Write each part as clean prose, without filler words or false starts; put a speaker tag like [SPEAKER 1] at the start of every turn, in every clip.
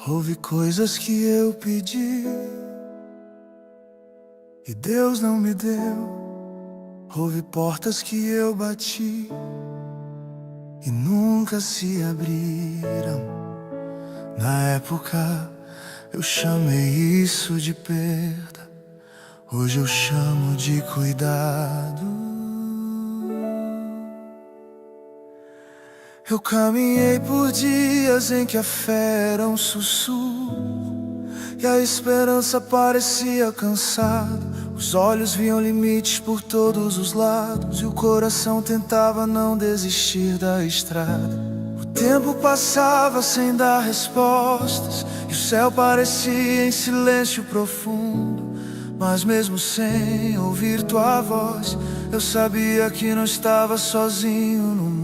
[SPEAKER 1] Houve coisas que eu pedi e Deus não me deu. Houve portas que eu bati e nunca se abriram. Na época eu chamei isso de perda, hoje eu chamo de cuidado. Eu caminhei por dias em que a fé era um sussurro e a esperança parecia cansada. Os olhos viam limites por todos os lados e o coração tentava não desistir da estrada. O tempo passava sem dar respostas e o céu parecia em silêncio profundo. Mas mesmo sem ouvir tua voz, eu sabia que não estava sozinho no mundo.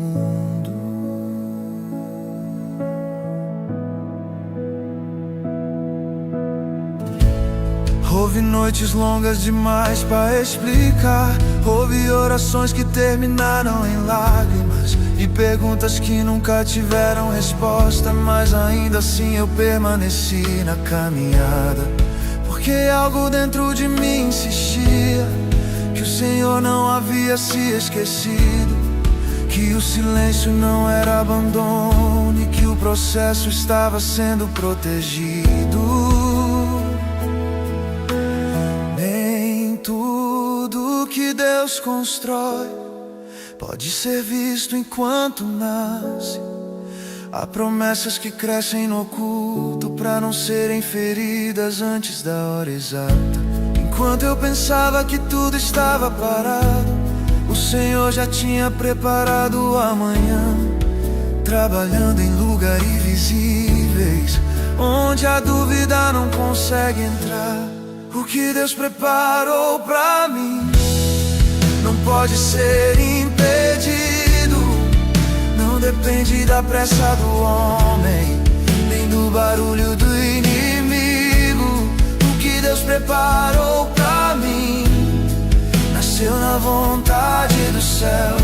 [SPEAKER 1] Houve noites longas demais para explicar. Houve orações que terminaram em lágrimas e perguntas que nunca tiveram resposta. Mas ainda assim eu permaneci na caminhada, porque algo dentro de mim insistia que o Senhor não havia se esquecido, que o silêncio não era abandono e que o processo estava sendo protegido. Tudo que Deus constrói pode ser visto enquanto nasce. Há promessas que crescem no oculto para não serem feridas antes da hora exata. Enquanto eu pensava que tudo estava parado, o Senhor já tinha preparado o amanhã, trabalhando em lugares invisíveis, onde a dúvida não consegue entrar. O que Deus preparou pra mim não pode ser impedido. Não depende da pressa do homem, nem do barulho do inimigo. O que Deus preparou pra mim nasceu na vontade do céu.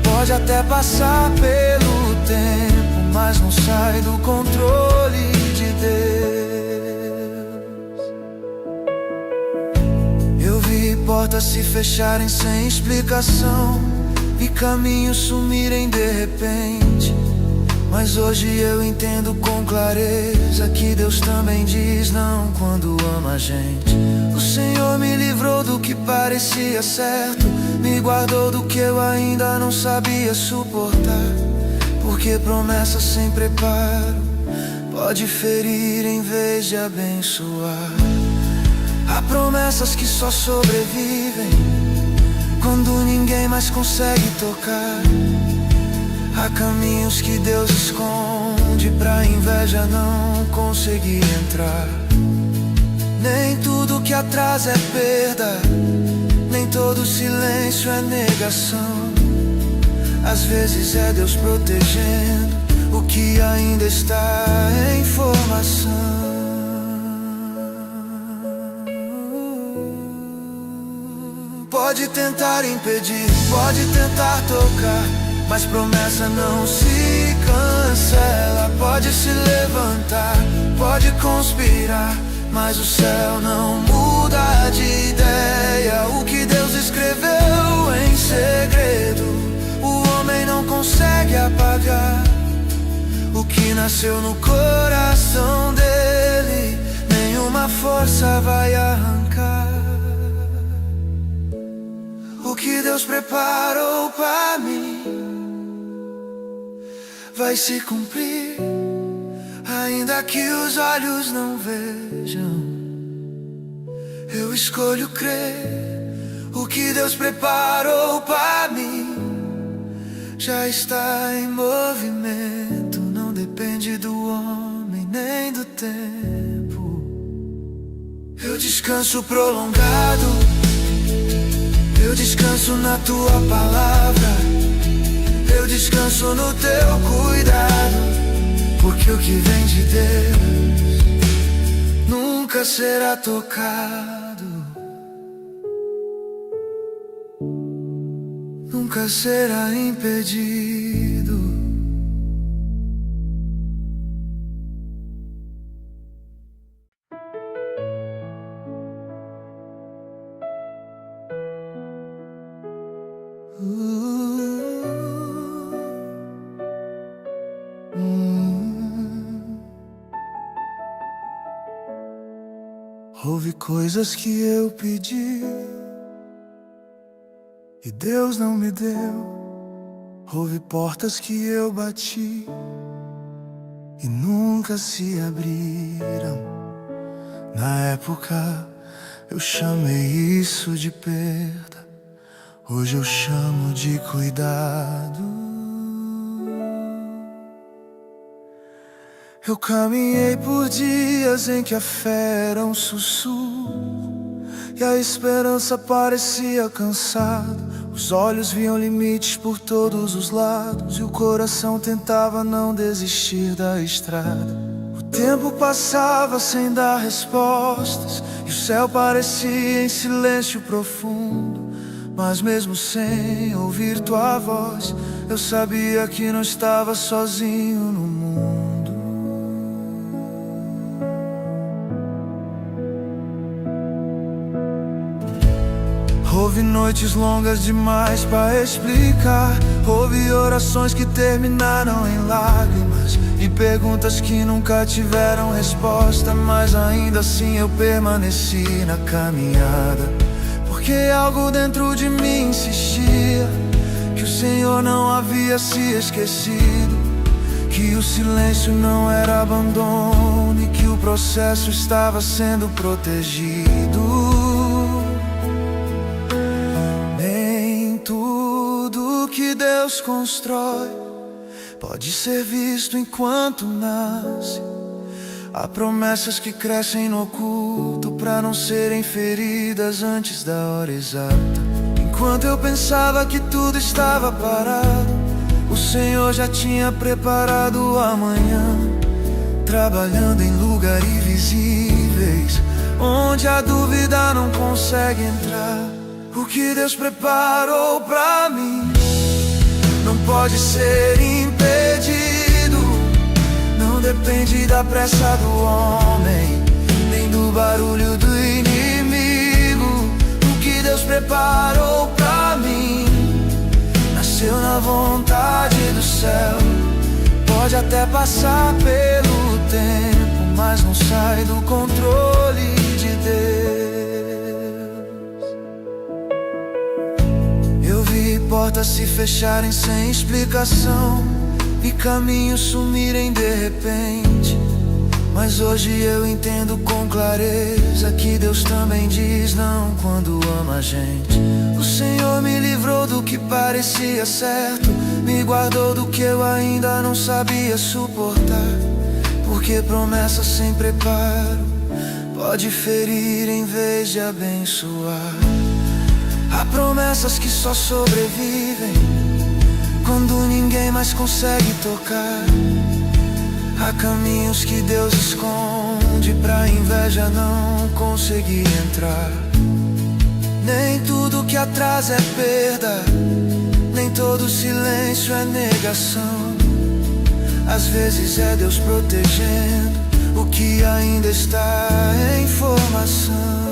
[SPEAKER 1] Pode até passar pelo tempo, mas não sai do controle de Deus. Portas se fecharem sem explicação, vi caminhos sumirem de repente. Mas hoje eu entendo com clareza que Deus também diz não quando ama a gente. O Senhor me livrou do que parecia certo, me guardou do que eu ainda não sabia suportar. Porque promessa sem preparo pode ferir em vez de abençoar. Há promessas que só sobrevivem quando ninguém mais consegue tocar. Há caminhos que Deus esconde pra inveja não conseguir entrar. Nem tudo que atrasa é perda, nem todo silêncio é negação. Às vezes é Deus protegendo o que ainda está em formação. Pode tentar impedir, pode tentar tocar, mas promessa não se cancela. Pode se levantar, pode conspirar, mas o céu não muda de ideia. O que Deus escreveu em segredo, o homem não consegue apagar. O que nasceu no coração dele, nenhuma força vai arrancar. O que Deus preparou pra mim vai se cumprir, ainda que os olhos não vejam. Eu escolho crer. O que Deus preparou pra mim já está em movimento. Não depende do homem nem do tempo. Eu descanso prolongado, eu descanso na tua palavra, eu descanso no teu cuidado, porque o que vem de Deus nunca será tocado, nunca será impedido. Houve coisas que eu pedi e Deus não me deu. Houve portas que eu bati e nunca se abriram. Na época eu chamei isso de perda, hoje eu chamo de cuidado. Eu caminhei por dias em que a fé era um sussurro e a esperança parecia cansada. Os olhos viam limites por todos os lados e o coração tentava não desistir da estrada. O tempo passava sem dar respostas e o céu parecia em silêncio profundo. Mas mesmo sem ouvir tua voz, eu sabia que não estava sozinho no mundo. Houve noites longas demais para explicar. Houve orações que terminaram em lágrimas e perguntas que nunca tiveram resposta. Mas ainda assim eu permaneci na caminhada, porque algo dentro de mim insistia que o Senhor não havia se esquecido, que o silêncio não era abandono e que o processo estava sendo protegido. Que Deus constrói pode ser visto enquanto nasce. Há promessas que crescem no oculto para não serem feridas antes da hora exata. Enquanto eu pensava que tudo estava parado, o Senhor já tinha preparado o amanhã, trabalhando em lugares invisíveis, onde a dúvida não consegue entrar. O que Deus preparou pra mim não pode ser impedido. Não depende da pressa do homem, nem do barulho do inimigo. O que Deus preparou pra mim nasceu na vontade do céu. Pode até passar pelo tempo, mas não sai do controle de Deus. Portas se fecharem sem explicação e caminhos sumirem de repente. Mas hoje eu entendo com clareza que Deus também diz não quando ama a gente. O Senhor me livrou do que parecia certo, me guardou do que eu ainda não sabia suportar. Porque promessa sem preparo pode ferir em vez de abençoar. Há promessas que só sobrevivem quando ninguém mais consegue tocar. Há caminhos que Deus esconde pra inveja não conseguir entrar. Nem tudo que atrasa é perda, nem todo silêncio é negação. Às vezes é Deus protegendo o que ainda está em formação.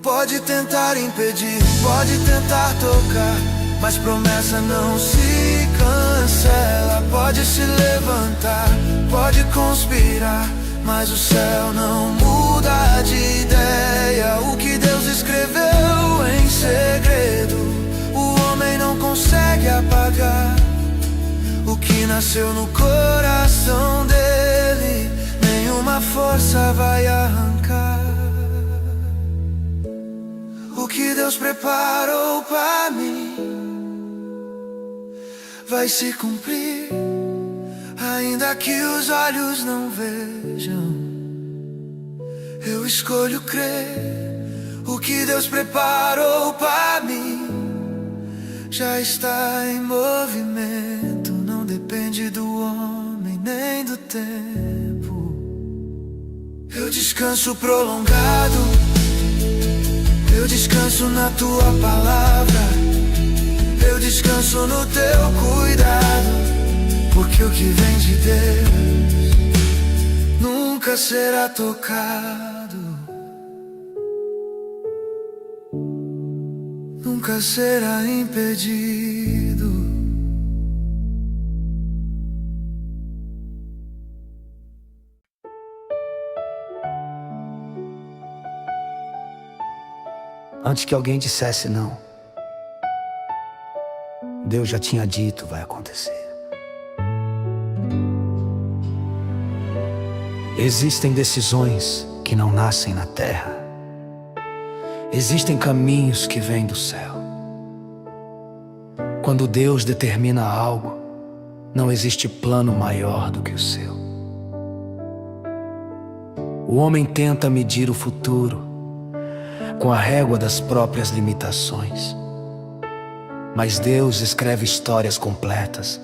[SPEAKER 1] Pode tentar impedir, pode tentar tocar, mas promessa não se cancela. Pode se levantar, pode conspirar, mas o céu não muda de ideia. O que Deus escreveu em segredo, o homem não consegue apagar. O que nasceu no coração dele, nenhuma força vai arrancar. O que Deus preparou pra mim vai se cumprir, ainda que os olhos não vejam. Eu escolho crer. O que Deus preparou pra mim já está em movimento. Não depende do homem nem do tempo. Eu descanso prolongado, eu descanso na tua palavra, eu descanso no teu cuidado, porque o que vem de Deus nunca será tocado, nunca será impedido. Antes que alguém dissesse não, Deus já tinha dito vai acontecer. Existem decisões que não nascem na terra. Existem caminhos que vêm do céu. Quando Deus determina algo, não existe plano maior do que o seu. O homem tenta medir o futuro com a régua das próprias limitações, mas Deus escreve histórias completas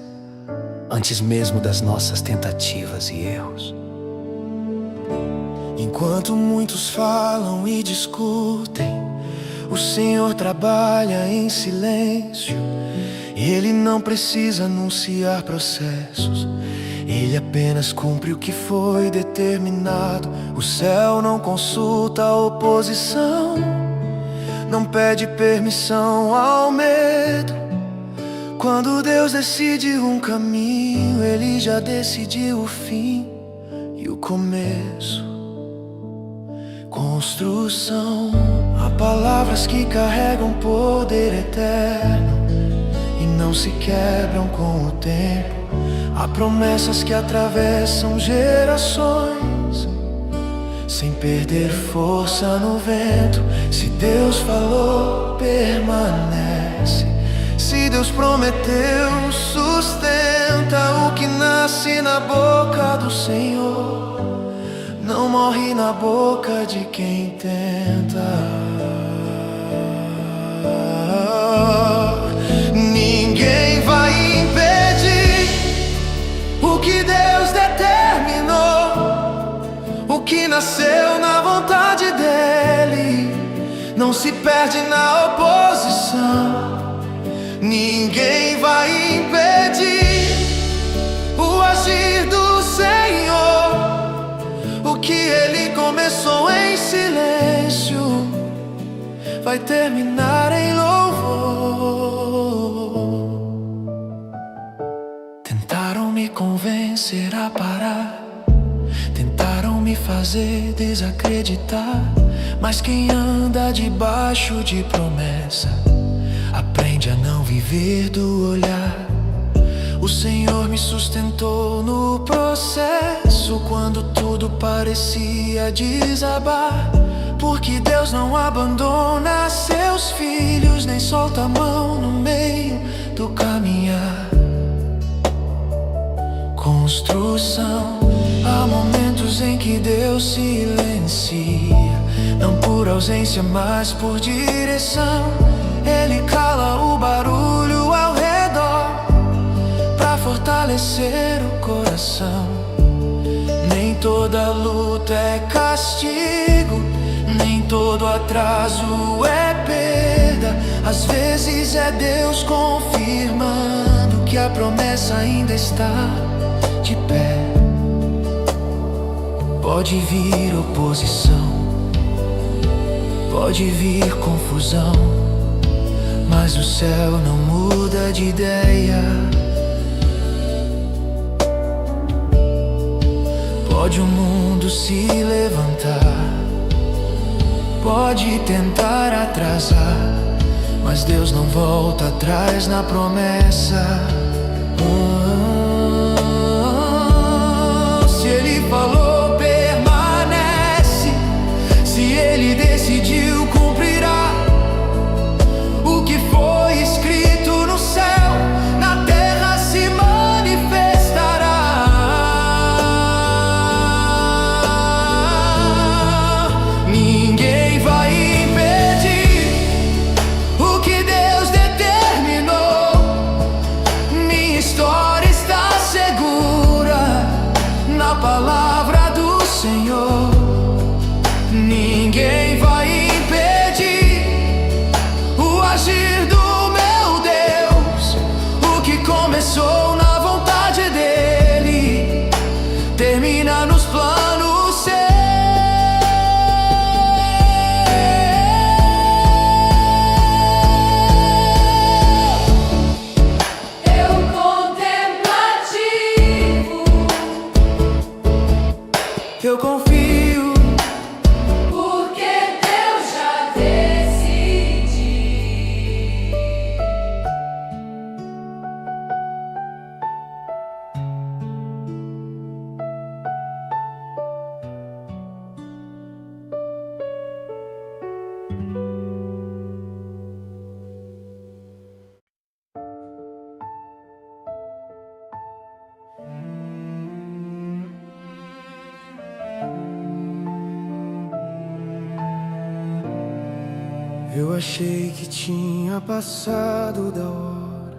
[SPEAKER 1] antes mesmo das nossas tentativas e erros. Enquanto muitos falam e discutem, o Senhor trabalha em silêncio. Ele não precisa anunciar processos, Ele apenas cumpre o que foi determinado. O céu não consulta a oposição, não pede permissão ao medo. Quando Deus decide um caminho, Ele já decidiu o fim e o começo. Construção. Há palavras que carregam poder eterno e não se quebram com o tempo. Há promessas que atravessam gerações sem perder força no vento. Se Deus falou, permanece. Se Deus prometeu, sustenta. O que nasce na boca do Senhor não morre na boca de quem tenta. Ninguém vai impedir o que Deus determinou. O que nasceu na vontade dEle não se perde na oposição. Ninguém vai impedir o agir do Senhor. O que Ele começou em silêncio vai terminar em louvor. Tentaram me convencer a parar, tentaram me fazer desacreditar, mas quem anda debaixo de promessa aprende a não viver do olhar. O Senhor me sustentou no processo quando tudo parecia desabar, porque Deus não abandona seus filhos, nem solta a mão no meio do caminhar. Construção. Há momentos em que Deus silencia, não por ausência, mas por direção. Ele cala o barulho ao redor pra fortalecer o coração. Nem toda luta é castigo, nem todo atraso é perda. Às vezes é Deus confirmando que a promessa ainda está de pé. Pode vir oposição, pode vir confusão, mas o céu não muda de ideia. Pode o mundo se levantar, pode tentar atrasar, mas Deus não volta atrás na promessa. Se Ele falou, permanece. Se Ele decidiu, cumprirá. O que foi escrito no céu, na terra se manifestará. Ninguém vai impedir o que Deus determinou. Minha história está segura na palavra do Senhor. Ninguém vai impedir o agir do meu Deus. O que começou na vontade dEle termina nos planos seus.
[SPEAKER 2] Eu contemplativo,
[SPEAKER 1] Eu confio,
[SPEAKER 2] porque Deus já decidiu.
[SPEAKER 1] Eu achei que tinha passado da hora,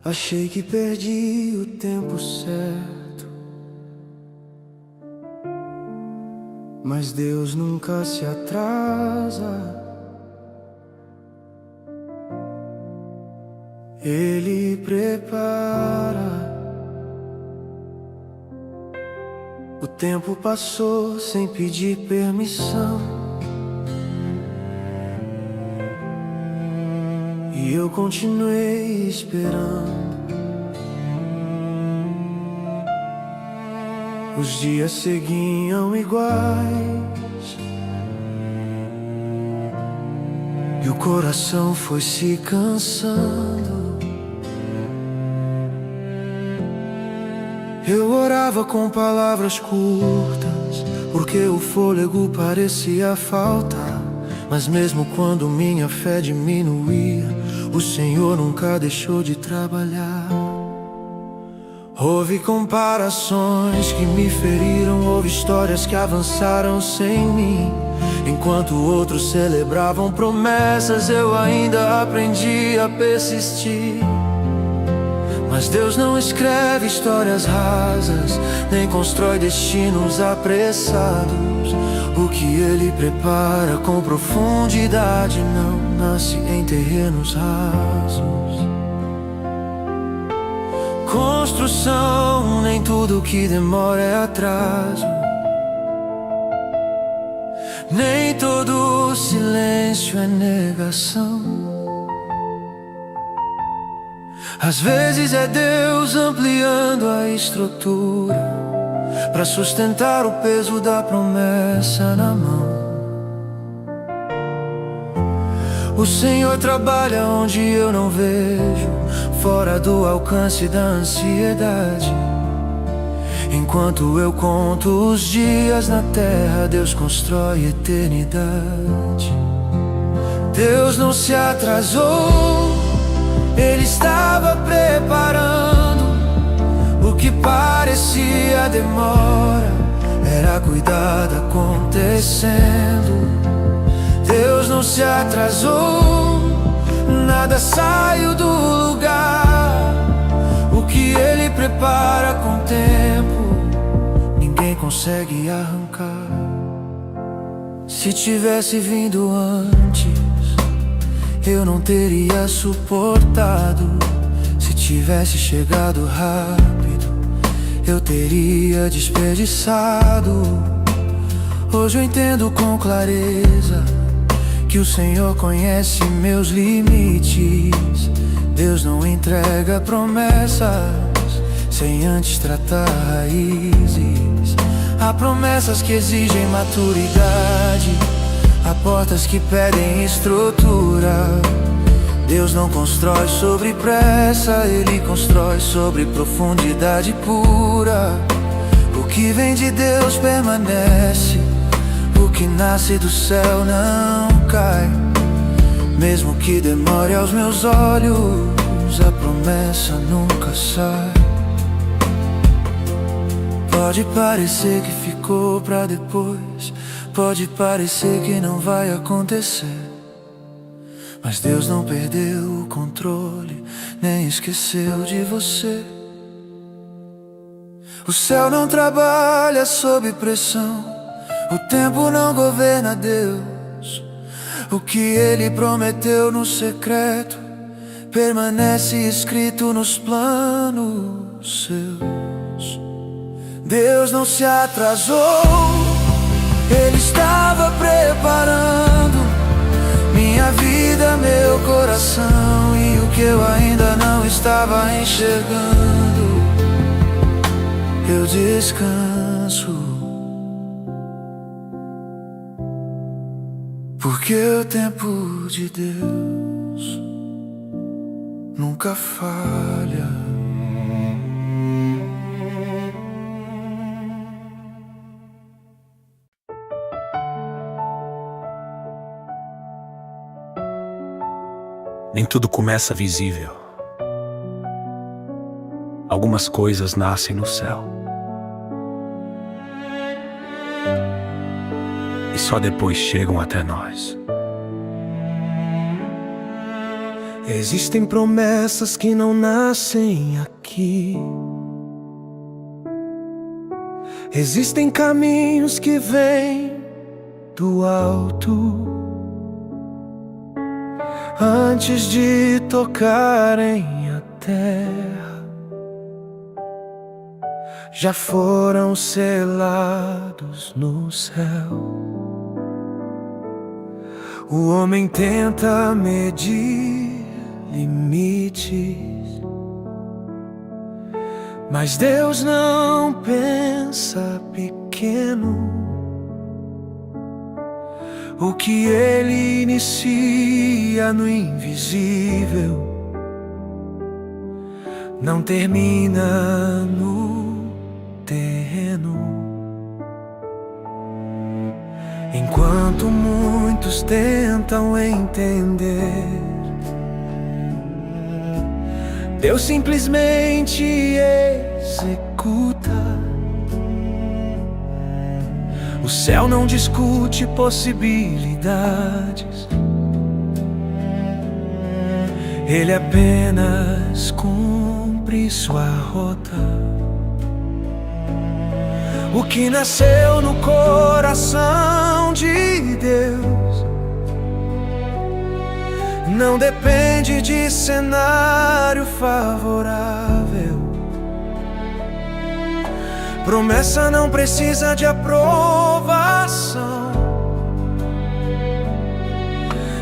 [SPEAKER 1] achei que perdi o tempo certo, mas Deus nunca se atrasa. Ele prepara. O tempo passou sem pedir permissão, e eu continuei esperando. Os dias seguiam iguais, e o coração foi se cansando. Eu orava com palavras curtas, porque o fôlego parecia faltar. Mas mesmo quando minha fé diminuía, o Senhor nunca deixou de trabalhar. Houve comparações que me feriram, houve histórias que avançaram sem mim. Enquanto outros celebravam promessas, eu ainda aprendi a persistir. Mas Deus não escreve histórias rasas, nem constrói destinos apressados. O que Ele prepara com profundidade não nasce em terrenos rasos. Construção, nem tudo que demora é atraso, nem todo silêncio é negação. Às vezes é Deus ampliando a estrutura para sustentar o peso da promessa na mão. O Senhor trabalha onde eu não vejo, fora do alcance da ansiedade. Enquanto eu conto os dias na terra, Deus constrói eternidade. Deus não se atrasou, Ele estava preparando. O que parecia demora era cuidado acontecendo. Deus não se atrasou, nada saiu do lugar. O que Ele prepara com tempo, ninguém consegue arrancar. Se tivesse vindo antes, eu não teria suportado. Se tivesse chegado rápido, eu teria desperdiçado. Hoje eu entendo com clareza que o Senhor conhece meus limites. Deus não entrega promessas sem antes tratar raízes. Há promessas que exigem maturidade, há portas que pedem estrutura. Deus não constrói sobre pressa, Ele constrói sobre profundidade pura. O que vem de Deus permanece, o que nasce do céu não cai. Mesmo que demore aos meus olhos, a promessa nunca sai. Pode parecer que ficou pra depois, pode parecer que não vai acontecer, mas Deus não perdeu o controle, nem esqueceu de você. O céu não trabalha sob pressão, o tempo não governa Deus. O que Ele prometeu no secreto permanece escrito nos planos seus. Deus não se atrasou, Ele estava preparando minha vida, meu coração, e o que eu ainda não estava enxergando, eu descanso, porque o tempo de Deus nunca falha.
[SPEAKER 2] Nem tudo começa visível. Algumas coisas nascem no céu. e só depois chegam até nós.
[SPEAKER 1] Existem promessas que não nascem aqui. Existem caminhos que vêm do alto, antes de tocarem a terra, já foram selados no céu. O homem tenta medir limites, mas Deus não pensa pequeno. O que Ele inicia no invisível não termina no terreno. Enquanto muitos tentam entender, Deus simplesmente executa. O céu não discute possibilidades, Ele apenas cumpre sua rota. O que nasceu no coração de Deus não depende de cenário favorável. Promessa não precisa de aprovação,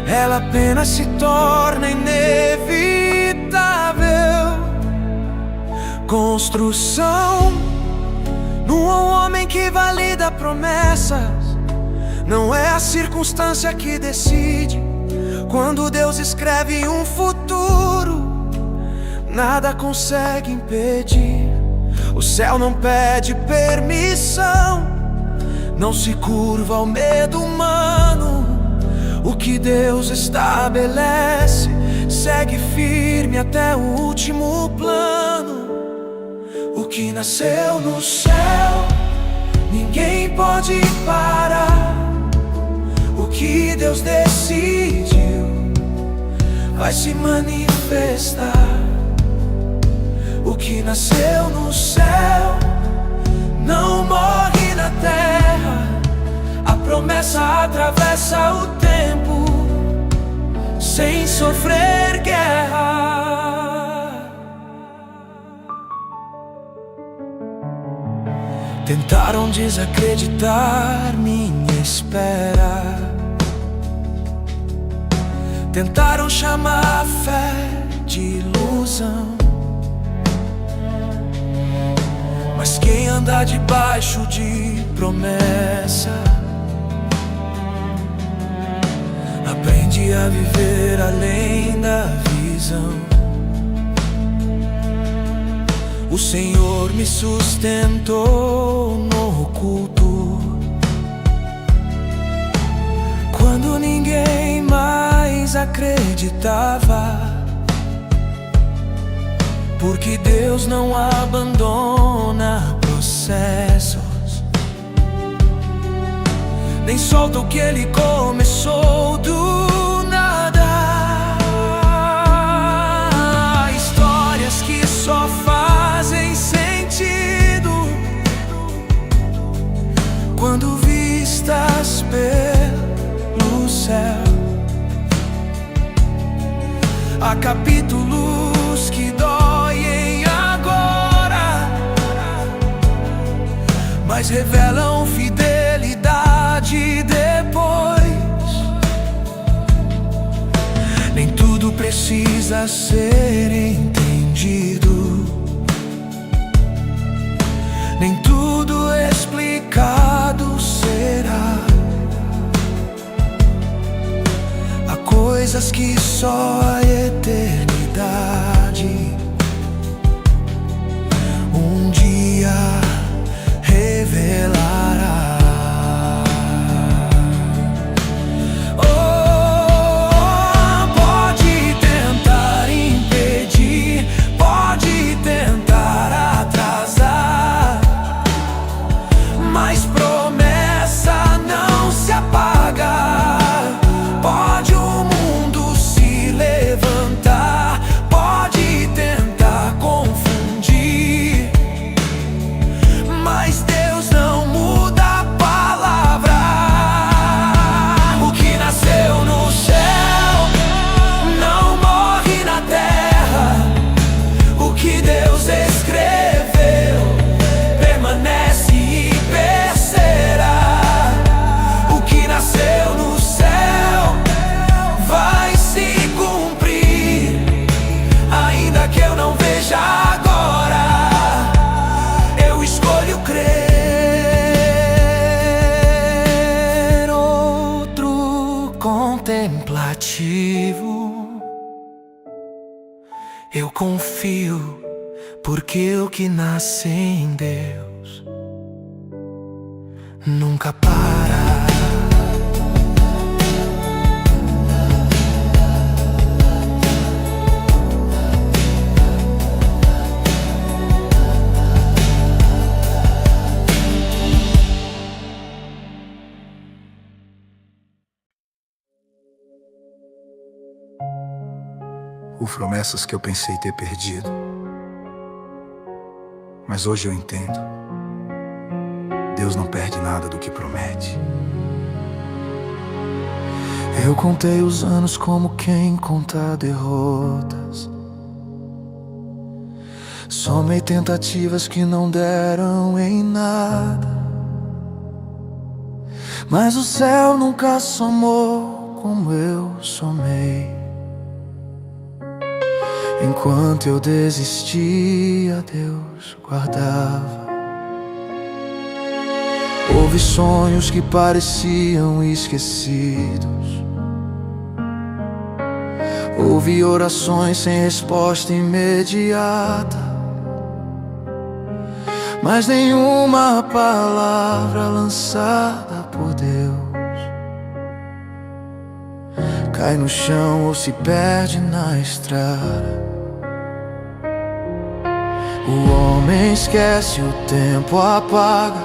[SPEAKER 1] ela apenas se torna inevitável. Construção num homem que valida promessas. Não é a circunstância que decide. Quando Deus escreve um futuro, nada consegue impedir. O céu não pede permissão, não se curva ao medo humano. O que Deus estabelece segue firme até o último plano. O que nasceu no céu, ninguém pode parar. O que Deus decidiu vai se manifestar. O que nasceu no céu não morre na terra. A promessa atravessa o tempo sem sofrer guerra. Tentaram desacreditar minha espera, tentaram chamar a fé de ilusão. Mas quem anda debaixo de promessa aprende a viver além da visão. O Senhor me sustentou no oculto, quando ninguém mais acreditava. Porque Deus não abandona processos, nem solta o que Ele começou do nada. Histórias que só fazem sentido quando vistas pelo céu. Há capítulos que doem agora, mas revelam fidelidade depois. Nem tudo precisa ser entendido, nem tudo explicado será. Há coisas que só a eternidade um dia revelará. Oh, pode tentar impedir, pode tentar atrasar, mas promessa não se apaga. Eu confio, porque o que nasce em Deus nunca para.
[SPEAKER 3] Houve promessas que eu pensei ter perdido, mas hoje eu entendo. Deus não perde nada do que promete.
[SPEAKER 1] Eu contei os anos como quem conta derrotas. Somei tentativas que não deram em nada, mas o céu nunca somou como eu somei. Enquanto eu desistia, Deus guardava. Houve sonhos que pareciam esquecidos. Houve orações sem resposta imediata, mas nenhuma palavra lançada por Deus cai no chão ou se perde na estrada. O homem esquece, o tempo apaga,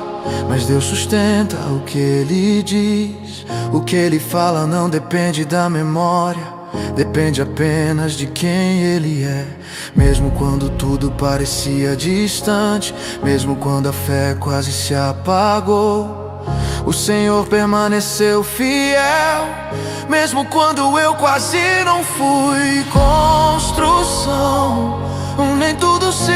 [SPEAKER 1] mas Deus sustenta o que Ele diz. O que Ele fala não depende da memória, depende apenas de quem Ele é. Mesmo quando tudo parecia distante, mesmo quando a fé quase se apagou, o Senhor permaneceu fiel. Mesmo quando eu quase não fui construção, nem tudo se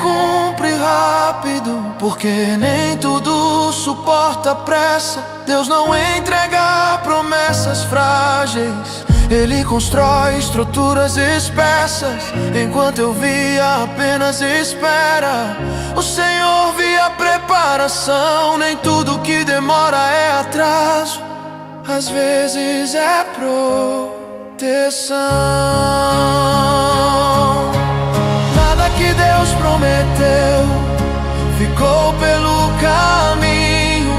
[SPEAKER 1] cumpre rápido, porque nem tudo suporta pressa. Deus não entrega promessas frágeis, Ele constrói estruturas espessas. Enquanto eu via apenas espera, o Senhor via preparação. Nem tudo que demora é atraso, às vezes é proteção. Nada que Deus prometeu ficou pelo caminho,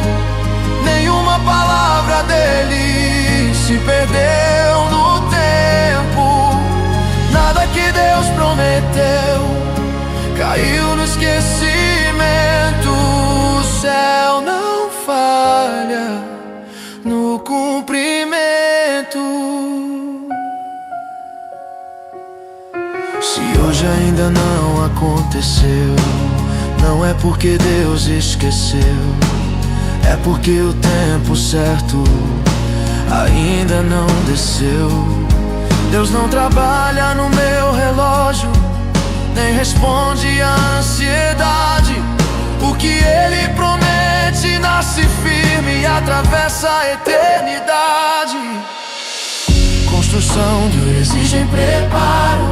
[SPEAKER 1] nenhuma palavra dele se perdeu no tempo. Nada que Deus prometeu caiu no esquecimento. O céu não falha no cumprimento. Se hoje ainda não aconteceu, não é porque Deus esqueceu, é porque o tempo certo ainda não desceu. Deus não trabalha no meu relógio, nem responde à ansiedade. O que Ele promete nasce firme e atravessa a eternidade. Construção de exigem preparo,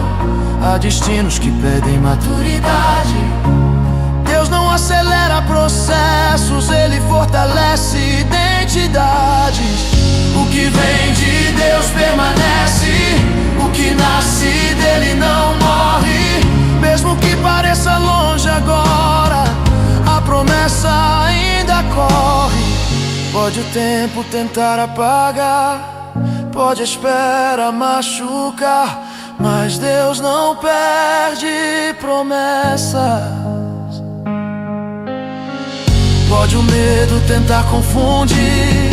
[SPEAKER 1] há destinos que pedem maturidade. Deus não acelera processos, Ele fortalece identidades. O que vem de Deus permanece, o que nasce dele não morre. Mesmo que pareça longe agora, a promessa ainda corre. Pode o tempo tentar apagar, pode a espera machucar, mas Deus não perde promessas. Pode o medo tentar confundir,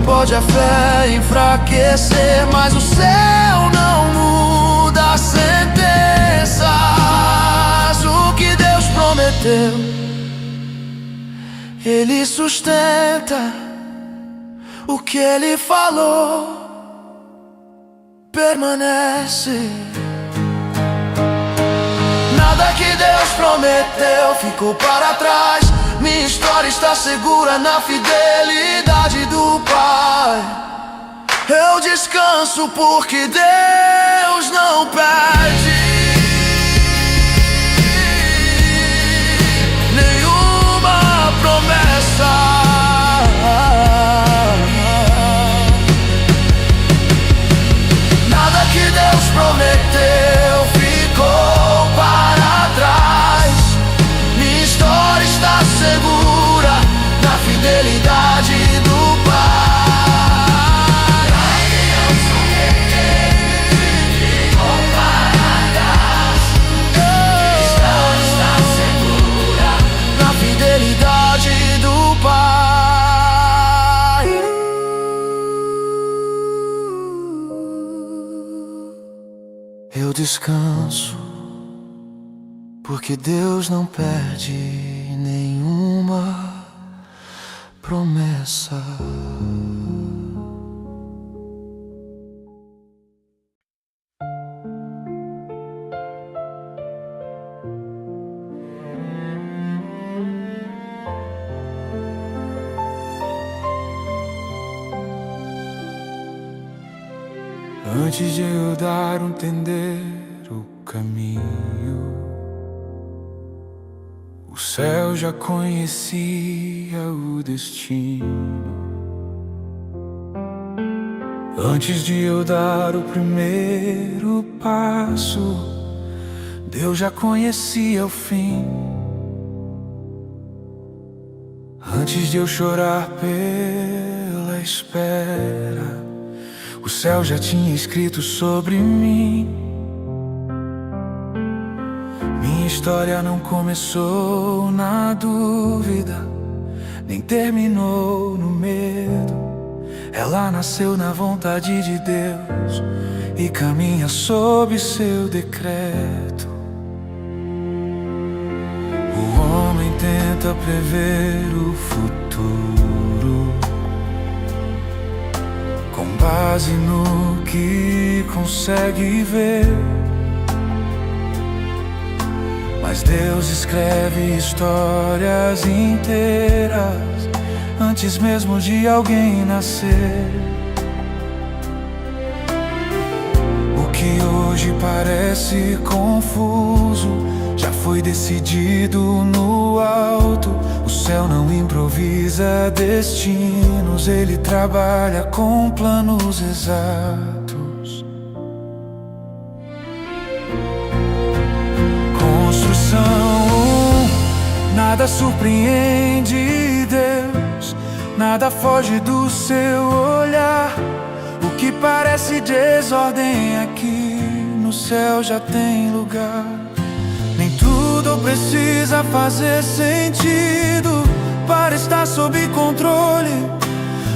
[SPEAKER 1] pode a fé enfraquecer, mas o céu não muda sentenças. O que Deus prometeu, Ele sustenta. O que Ele falou permanece. Nada que Deus prometeu ficou para trás. Minha história está segura na fidelidade do Pai. Eu descanso porque Deus não perde nenhuma promessa. Nada que Deus prometeu ficou descanso, porque Deus não perde nenhuma promessa.
[SPEAKER 4] Antes de eu dar entender o caminho, o céu já conhecia o destino. Antes de eu dar o primeiro passo, Deus já conhecia o fim. Antes de eu chorar pela espera, o céu já tinha escrito sobre mim. Minha história não começou na dúvida, nem terminou no medo. Ela nasceu na vontade de Deus e caminha sob seu decreto. O homem tenta prever o futuro com base no que consegue ver, mas Deus escreve histórias inteiras antes mesmo de alguém nascer. O que hoje parece confuso já foi decidido no alto. O céu não improvisa destinos, ele trabalha com planos exatos. Construção, nada surpreende Deus, nada foge do seu olhar. O que parece desordem aqui no céu já tem lugar. Nem tudo precisa fazer sentido para estar sob controle.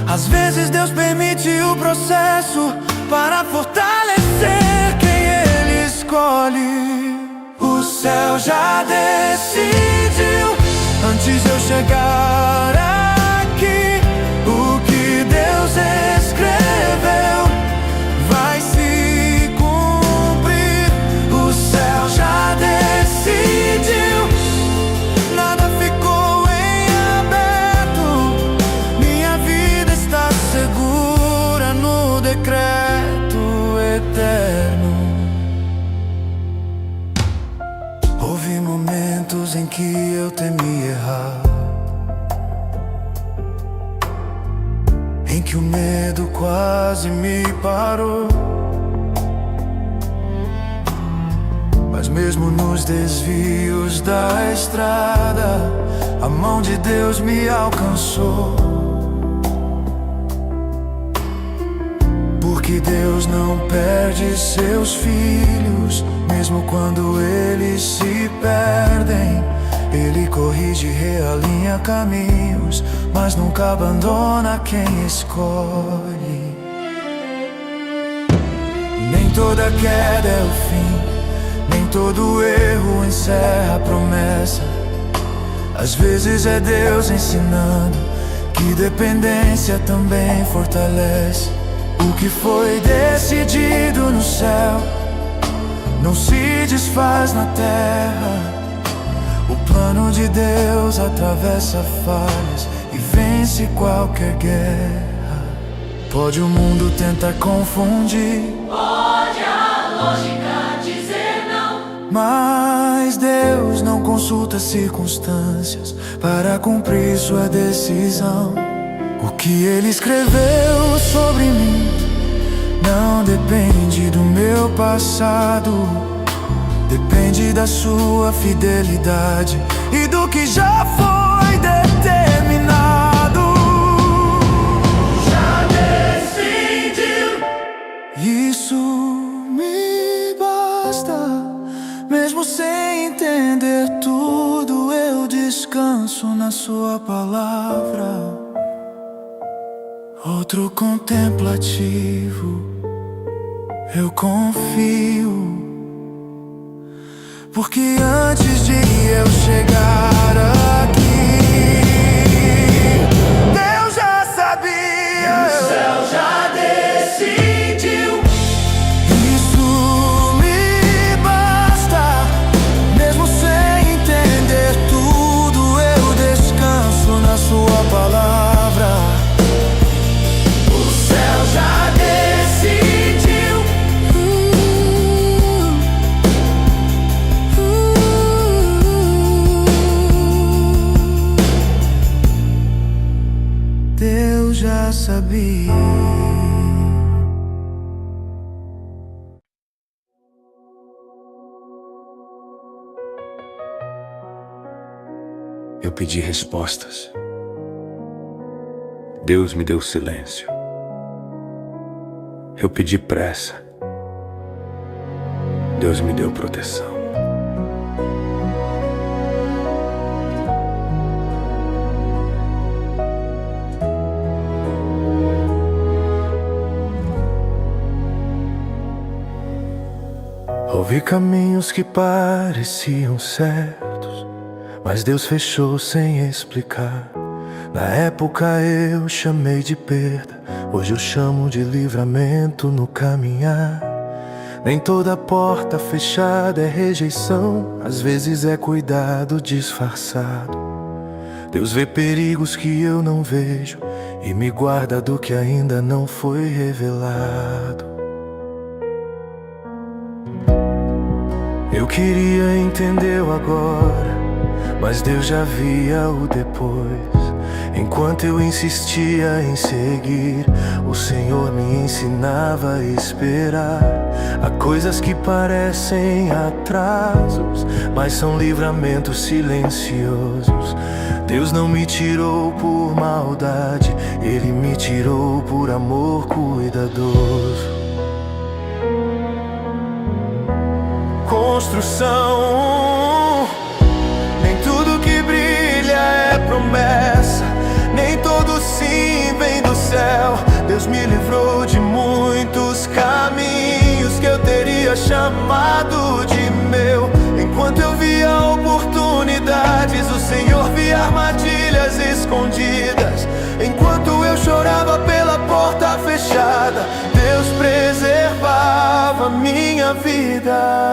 [SPEAKER 4] Às vezes Deus permite o processo para fortalecer quem Ele escolhe. O céu já decidiu antes de eu chegar aqui. O que Deus escreveu vai se cumprir. O céu já decidiu, nada ficou em aberto. Minha vida está segura no decreto eterno. Houve momentos em que eu temi errar, em que o medo quase me parou. Mas mesmo nos desvios da estrada, a mão de Deus me alcançou. Porque Deus não perde seus filhos, mesmo quando eles se perdem. Ele corrige e realinha caminhos, mas nunca abandona quem escolhe. Nem toda queda é o fim, nem todo erro encerra a promessa. Às vezes é Deus ensinando que dependência também fortalece. O que foi decidido no céu não se desfaz na terra. O plano de Deus atravessa falhas e vence qualquer guerra. Pode o mundo tentar confundir,
[SPEAKER 5] pode a lógica dizer não,
[SPEAKER 1] mas Deus não consulta circunstâncias para cumprir sua decisão. O que Ele escreveu sobre mim não depende do meu passado, depende da sua fidelidade e do que já foi determinado.
[SPEAKER 5] já decidiu.
[SPEAKER 1] Isso me basta, mesmo sem entender tudo, eu descanso na sua palavra. Outro contemplativo, eu confio
[SPEAKER 4] Porque antes de eu chegar aqui, Deus já sabia.
[SPEAKER 5] O céu já decidiu.
[SPEAKER 4] Isso me basta. Mesmo sem entender tudo, eu descanso na sua palavra.
[SPEAKER 5] O céu já decidiu.
[SPEAKER 4] Deus já sabia.
[SPEAKER 2] Eu pedi respostas. Deus me deu silêncio. Eu pedi pressa. Deus me deu proteção.
[SPEAKER 4] Houve caminhos que pareciam certos, mas Deus fechou sem explicar. Na época eu chamei de perda, hoje eu chamo de livramento no caminhar. Nem toda porta fechada é rejeição, às vezes é cuidado disfarçado. Deus vê perigos que eu não vejo e me guarda do que ainda não foi revelado. Eu queria entender o agora, mas Deus já via o depois. Enquanto eu insistia em seguir, o Senhor me ensinava a esperar. Há coisas que parecem atrasos, mas são livramentos silenciosos. Deus não me tirou por maldade, Ele me tirou por amor cuidadoso. Construção, nem tudo que brilha é promessa, nem todo sim vem do céu. Deus me livrou de muitos caminhos que eu teria chamado de meu. Enquanto eu via oportunidades, o Senhor via armadilhas escondidas. Enquanto eu chorava pela porta fechada, Deus preservava minha vida.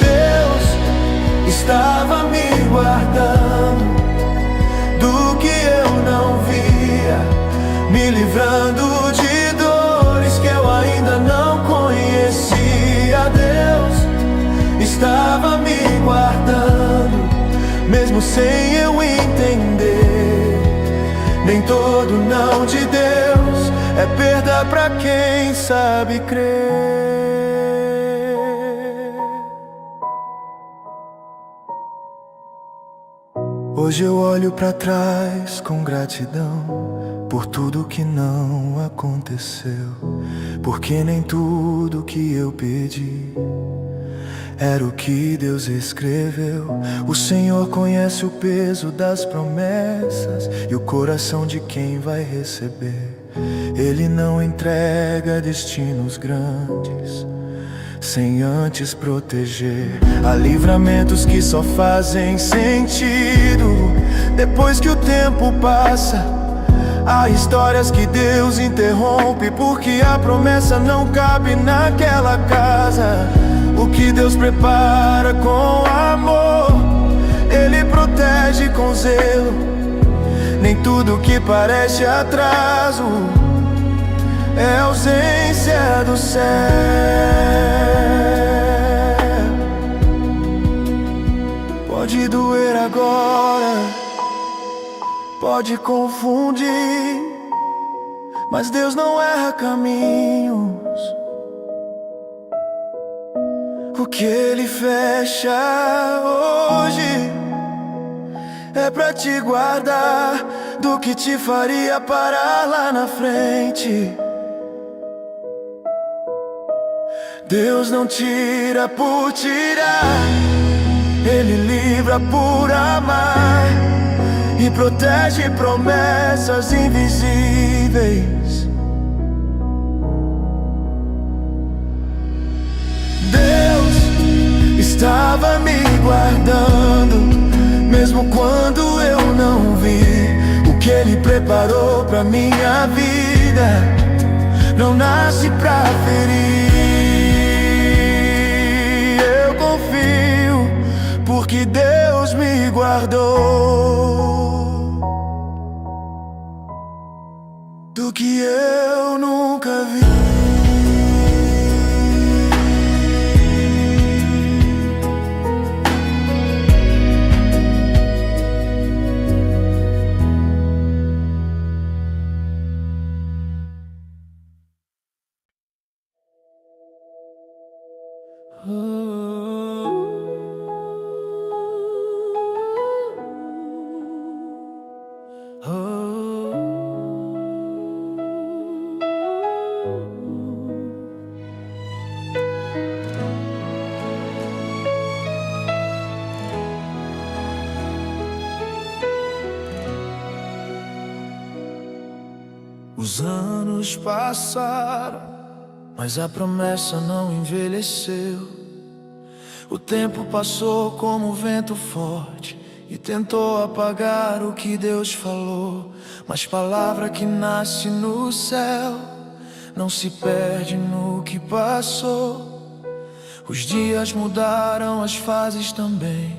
[SPEAKER 4] Deus estava me guardando do que eu não via, me livrando de dores que eu ainda não conhecia. Deus estava me guardando, mesmo sem eu entender. Nem todo não de Deus é perda pra quem sabe crer. Hoje eu olho pra trás com gratidão por tudo que não aconteceu, porque nem tudo que eu pedi era o que Deus escreveu. O Senhor conhece o peso das promessas e o coração de quem vai receber. Ele não entrega destinos grandes sem antes proteger. Há livramentos que só fazem sentido depois que o tempo passa. Há histórias que Deus interrompe porque a promessa não cabe naquela casa. O que Deus prepara com amor, Ele protege com zelo. Nem tudo que parece atraso é ausência do céu. Pode doer agora, pode confundir, mas Deus não erra caminhos. O que Ele fecha hoje é pra te guardar do que te faria parar lá na frente. Deus não tira por tirar, Ele livra por amar e protege promessas invisíveis. Deus estava me guardando, mesmo quando eu não vi o que Ele preparou pra minha vida. Não nasce pra ferir, eu confio, porque Deus me guardou do que eu nunca vi. Os anos passaram, mas a promessa não envelheceu. O tempo passou como vento forte e tentou apagar o que Deus falou. Mas palavra que nasce no céu não se perde no que passou. Os dias mudaram, as fases também,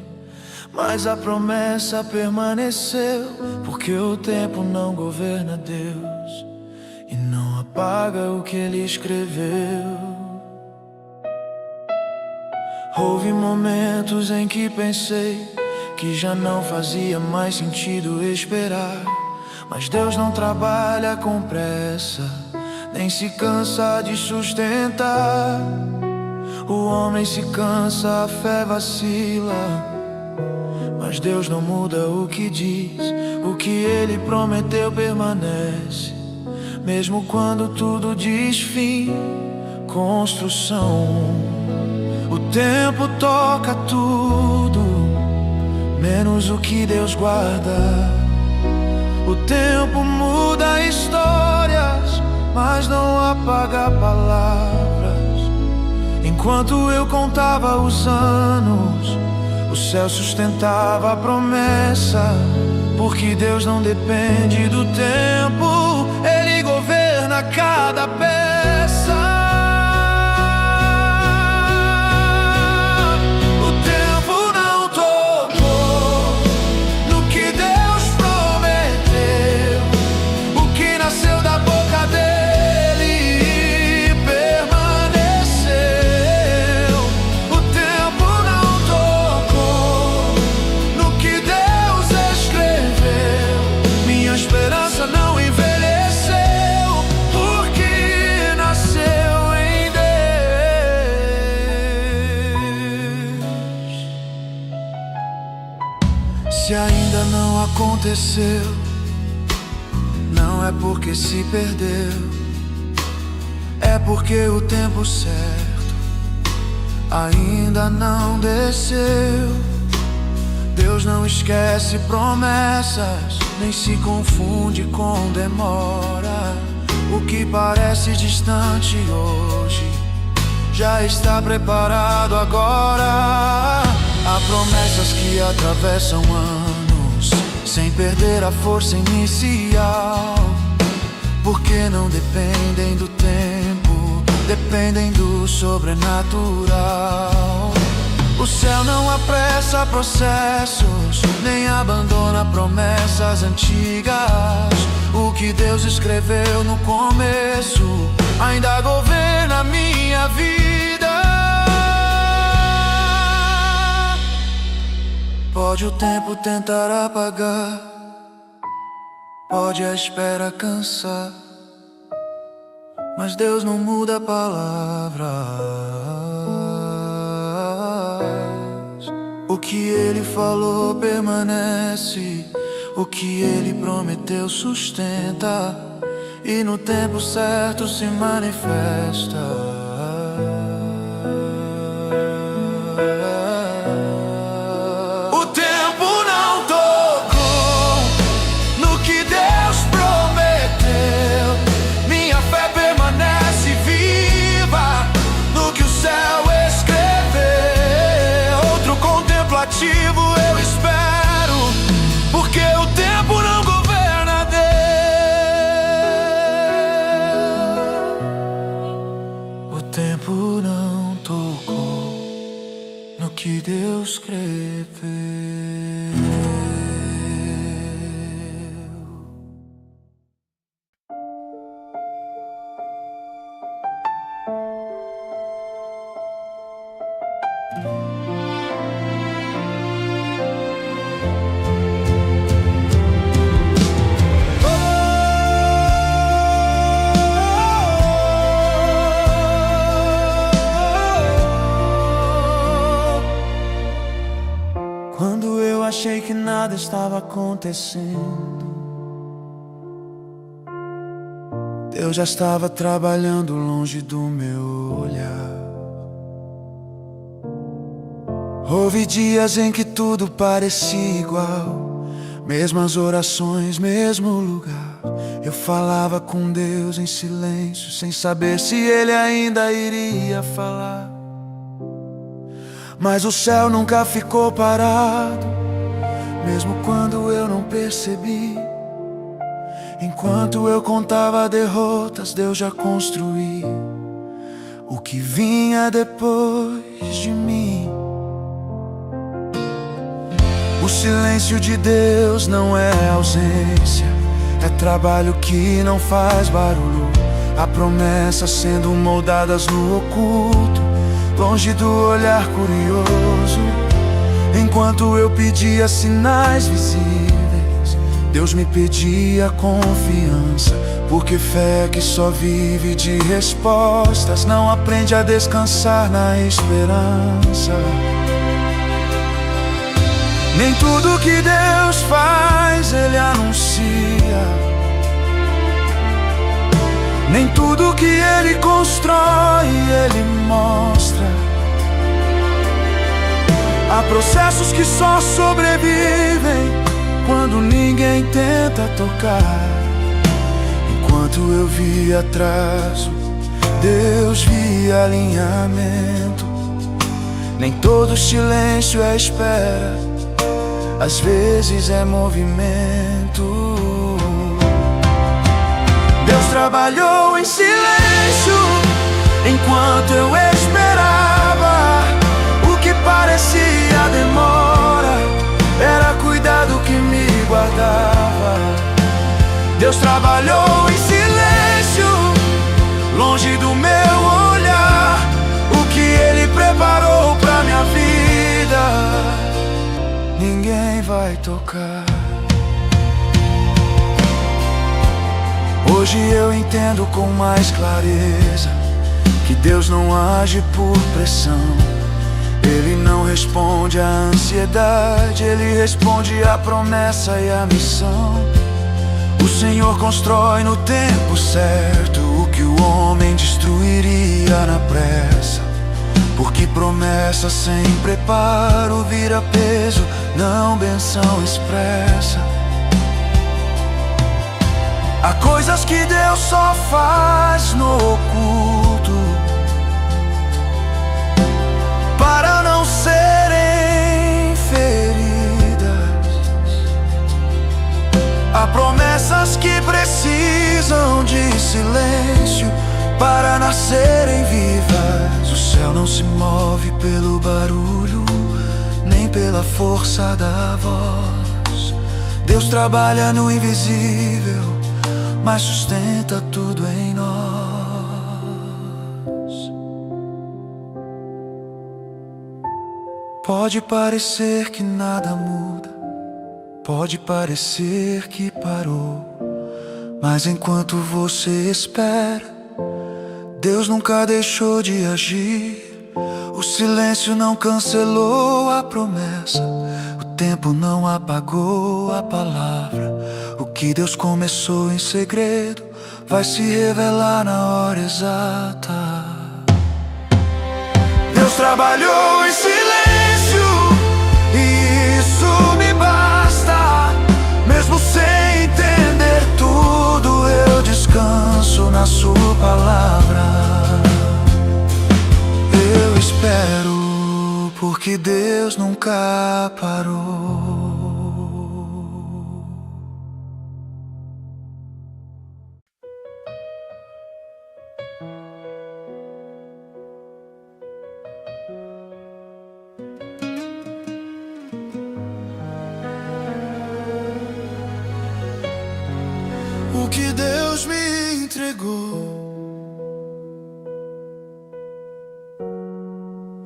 [SPEAKER 4] mas a promessa permaneceu. Porque o tempo não governa Deus e não apaga o que Ele escreveu. Houve momentos em que pensei que já não fazia mais sentido esperar, mas Deus não trabalha com pressa, nem se cansa de sustentar. O homem se cansa, a fé vacila, mas Deus não muda o que diz. O que Ele prometeu permanece, mesmo quando tudo diz fim. Construção. O tempo toca tudo, menos o que Deus guarda. O tempo muda histórias, mas não apaga palavras. Enquanto eu contava os anos, o céu sustentava a promessa. Porque Deus não depende do tempo, Ele governa cada peça. O tempo não tocou no que Deus prometeu. O que nasceu da boca dele permaneceu. O tempo não tocou no que Deus escreveu. Minha esperança não envelheceu, porque nasceu em Deus. Se ainda não aconteceu, não é porque se perdeu, é porque o tempo certo ainda não desceu. Deus não esquece promessas, nem se confunde com demora. O que parece distante hoje já está preparado agora. Há promessas que atravessam anos sem perder a força inicial, porque não dependem do tempo, dependem do sobrenatural. O céu não apressa processos, nem abandona promessas antigas. O que Deus escreveu no começo ainda governa a minha vida. Pode o tempo tentar apagar, pode a espera cansar, mas Deus não muda palavras. O que Ele falou permanece, o que Ele prometeu sustenta, e no tempo certo se manifesta. que Deus escreveu. Quando eu achei que nada estava acontecendo, Deus já estava trabalhando longe do meu olhar. Houve dias em que tudo parecia igual, mesmas orações, mesmo lugar. Eu falava com Deus em silêncio, sem saber se Ele ainda iria falar. Mas o céu nunca ficou parado, mesmo quando eu não percebi. Enquanto eu contava derrotas, Deus já construía o que vinha depois de mim. O silêncio de Deus não é ausência, é trabalho que não faz barulho. Há promessas sendo moldadas no oculto, longe do olhar curioso. Enquanto eu pedia sinais visíveis, Deus me pedia confiança, porque fé que só vive de respostas não aprende a descansar na esperança. Nem tudo que Deus faz Ele anuncia, nem tudo que Ele constrói Ele mostra. Há processos que só sobrevivem quando ninguém tenta tocar. Enquanto eu via atraso, Deus via alinhamento. Nem todo silêncio é espera, às vezes é movimento. Deus trabalhou em silêncio enquanto eu esperava. O que parecia demora era cuidado que me guardava. Deus trabalhou em silêncio, longe do meu olhar. O que Ele preparou pra minha vida, ninguém vai tocar. Hoje eu entendo com mais clareza que Deus não age por pressão. Ele não responde à ansiedade, Ele responde à promessa e à missão. O Senhor constrói no tempo certo o que o homem destruiria na pressa. Porque promessa sem preparo vira peso, não benção expressa. Há coisas que Deus só faz no oculto, para não serem feridas. Há promessas que precisam de silêncio para nascerem vivas. O céu não se move pelo barulho, nem pela força da voz. Deus trabalha no invisível, mas sustenta tudo em nós. Pode parecer que nada muda, pode parecer que parou, mas enquanto você espera, Deus nunca deixou de agir. O silêncio não cancelou a promessa, o tempo não apagou a palavra. O que Deus começou em segredo vai se revelar na hora exata. Deus trabalhou em silêncio e isso me basta. Mesmo sem entender tudo, eu descanso na sua palavra. Eu espero porque Deus nunca parou. Deus me entregou,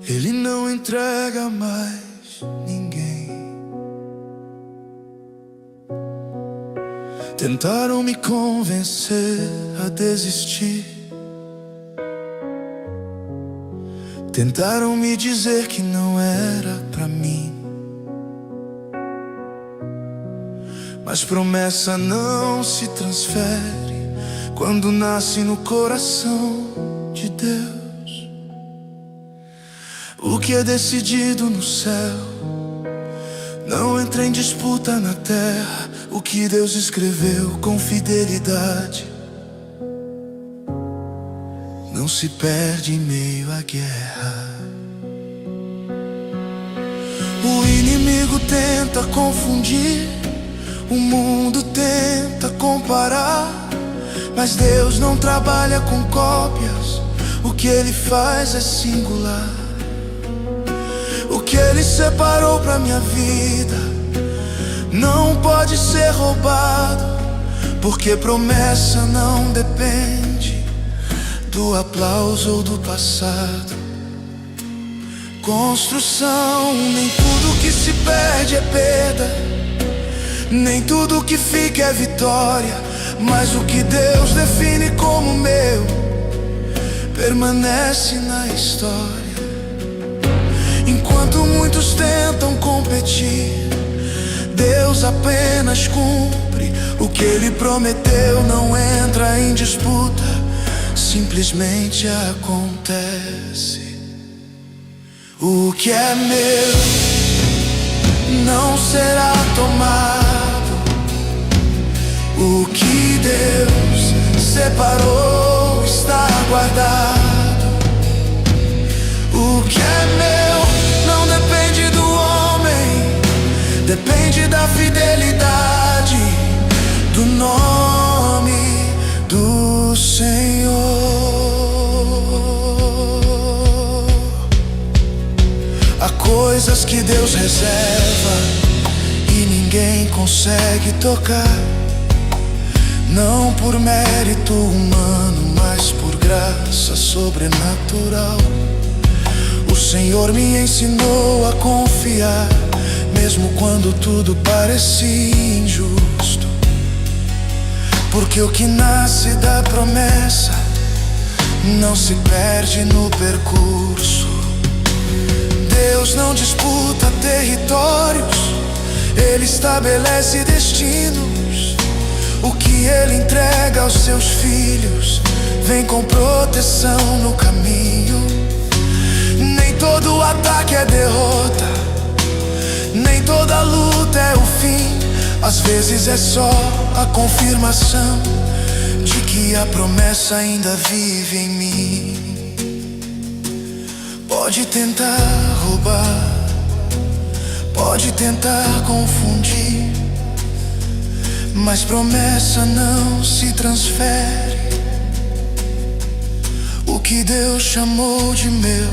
[SPEAKER 4] Ele não entrega mais ninguém. Tentaram me convencer a desistir, tentaram me dizer que não era pra mim, mas promessa não se transfere quando nasce no coração de Deus. O que é decidido no céu não entra em disputa na terra. O que Deus escreveu com fidelidade não se perde em meio à guerra. O inimigo tenta confundir, o mundo tenta comparar, mas Deus não trabalha com cópias. O que Ele faz é singular. O que Ele separou pra minha vida não pode ser roubado, porque promessa não depende do aplauso ou do passado. Construção, nem tudo que se perde é perda, nem tudo que fica é vitória, mas o que Deus define como meu permanece na história. Enquanto muitos tentam competir, Deus apenas cumpre. O que Ele prometeu não entra em disputa, simplesmente acontece. O que é meu não será tomado. O que Deus separou está guardado. O que é meu não depende do homem, depende da fidelidade do nome do Senhor. Há coisas que Deus reserva e ninguém consegue tocar, não por mérito humano, mas por graça sobrenatural. O Senhor me ensinou a confiar, mesmo quando tudo parecia injusto, porque o que nasce da promessa não se perde no percurso. Deus não disputa territórios, Ele estabelece destinos. O que Ele entrega aos seus filhos vem com proteção no caminho. Nem todo ataque é derrota, nem toda luta é o fim. Às vezes é só a confirmação de que a promessa ainda vive em mim. Pode tentar roubar, pode tentar confundir, mas promessa não se transfere. O que Deus chamou de meu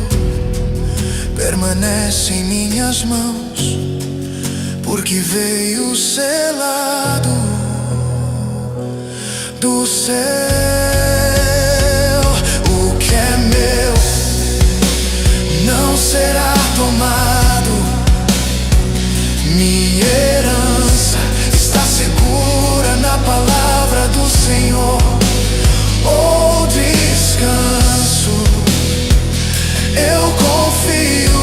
[SPEAKER 4] permanece em minhas mãos, porque veio selado do céu. O que é meu não será tomado. Minha herança está segura na palavra do Senhor. Oh, descanso, eu confio,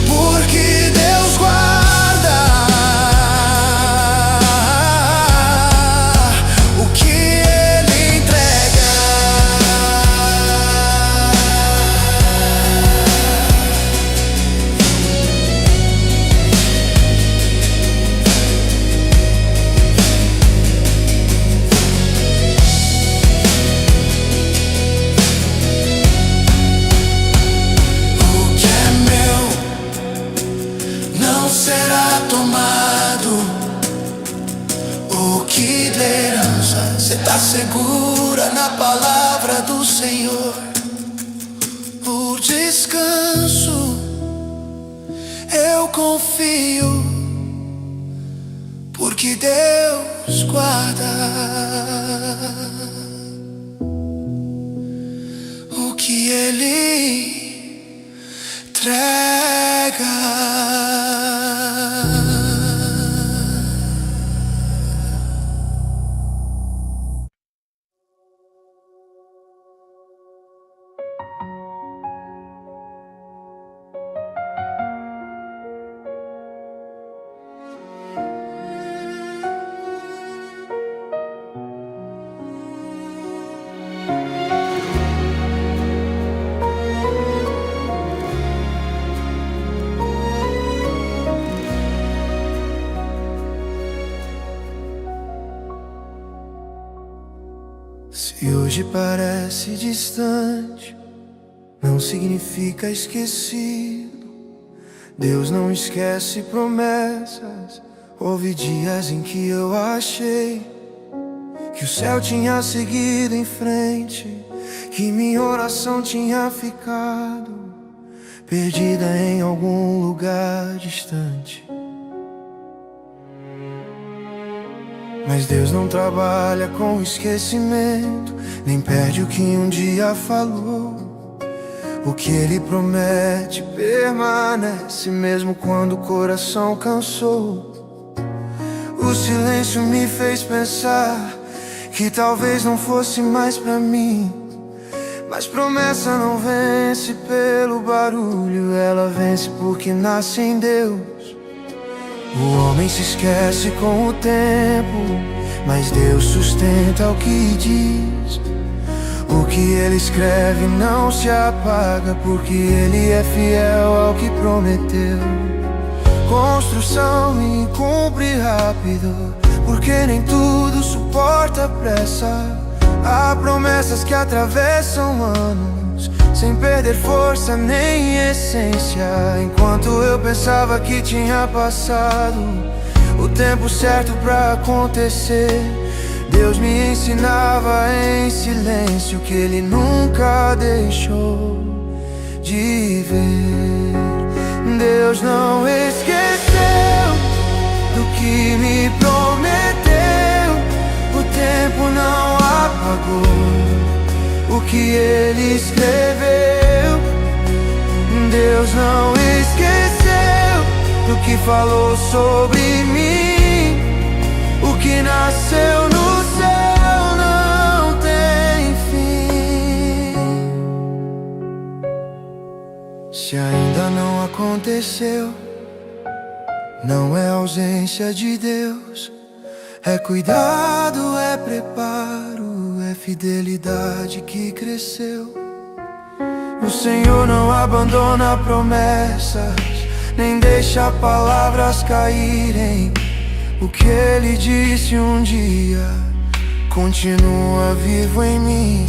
[SPEAKER 4] porque Deus guarda o que Ele entrega. Será tomado. O que de herança cê tá segura na palavra do Senhor. O descanso eu confio, porque Deus
[SPEAKER 1] guarda o que Ele entrega. Se hoje parece distante, não significa esquecido. Deus não esquece promessas. Houve dias em que eu achei que o céu tinha seguido em frente, que minha oração tinha ficado perdida em algum lugar distante. Mas Deus não trabalha com esquecimento, nem perde o que um dia falou. O que Ele promete permanece, mesmo quando o coração cansou. O silêncio me fez pensar que talvez não fosse mais pra mim. Mas promessa não vence pelo barulho, ela vence porque nasce em Deus. O homem se esquece com o tempo, mas Deus sustenta o que diz. O que Ele escreve não se apaga, porque Ele é fiel ao que prometeu. Construção me cumpre rápido, porque nem tudo suporta pressa. Há promessas que atravessam anos, sem perder força nem essência. Enquanto eu pensava que tinha passado o tempo certo pra acontecer, Deus me ensinava em silêncio que Ele nunca deixou de ver. Deus não esqueceu do que me prometeu, o tempo não apagou o que Ele escreveu. Deus não esqueceu do que falou sobre mim. O que nasceu no céu não tem fim. Se ainda não aconteceu, não é ausência de Deus, é cuidado, é preparo, é fidelidade que cresceu. O Senhor não abandona promessas, nem deixa palavras caírem. O que Ele disse um dia continua vivo em mim.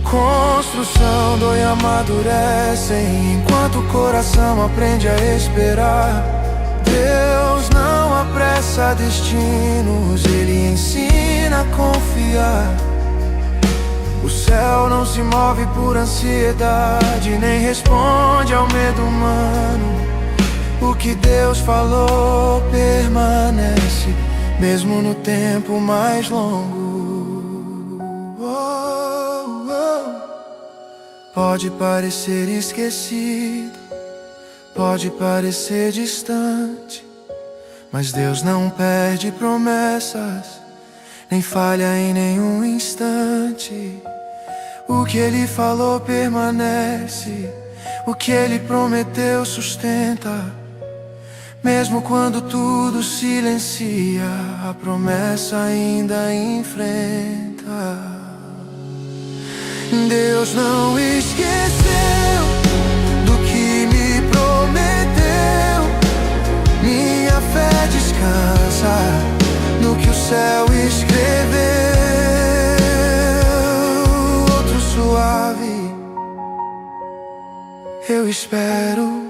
[SPEAKER 1] Construção dói, amadurecem, enquanto o coração aprende a esperar. Deus não apressa destinos, Ele ensina a confiar. O céu não se move por ansiedade, nem responde ao medo humano. O que Deus falou permanece, mesmo no tempo mais longo. Pode parecer esquecido, pode parecer distante, mas Deus não perde promessas, nem falha em nenhum instante. O que Ele falou permanece, o que Ele prometeu sustenta. Mesmo quando tudo silencia, a promessa ainda enfrenta. Deus não esqueceu do que me prometeu. Minha fé descansa no que o céu escreveu. Outro suave eu espero,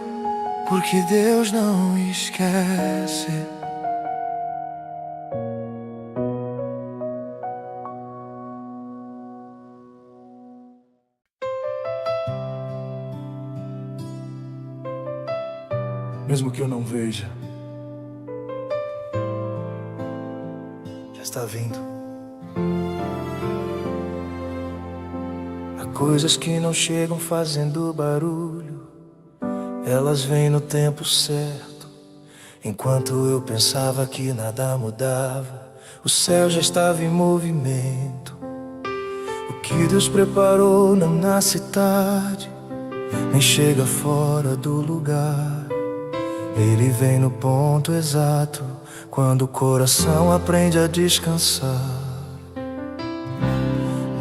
[SPEAKER 1] porque Deus não esquece.
[SPEAKER 3] Mesmo que eu não veja,
[SPEAKER 4] está vindo. Há coisas que não chegam fazendo barulho, elas vêm no tempo certo. Enquanto eu pensava que nada mudava, o céu já estava em movimento. O que Deus preparou não nasce tarde, nem chega fora do lugar. Ele vem no ponto exato, quando o coração aprende a descansar.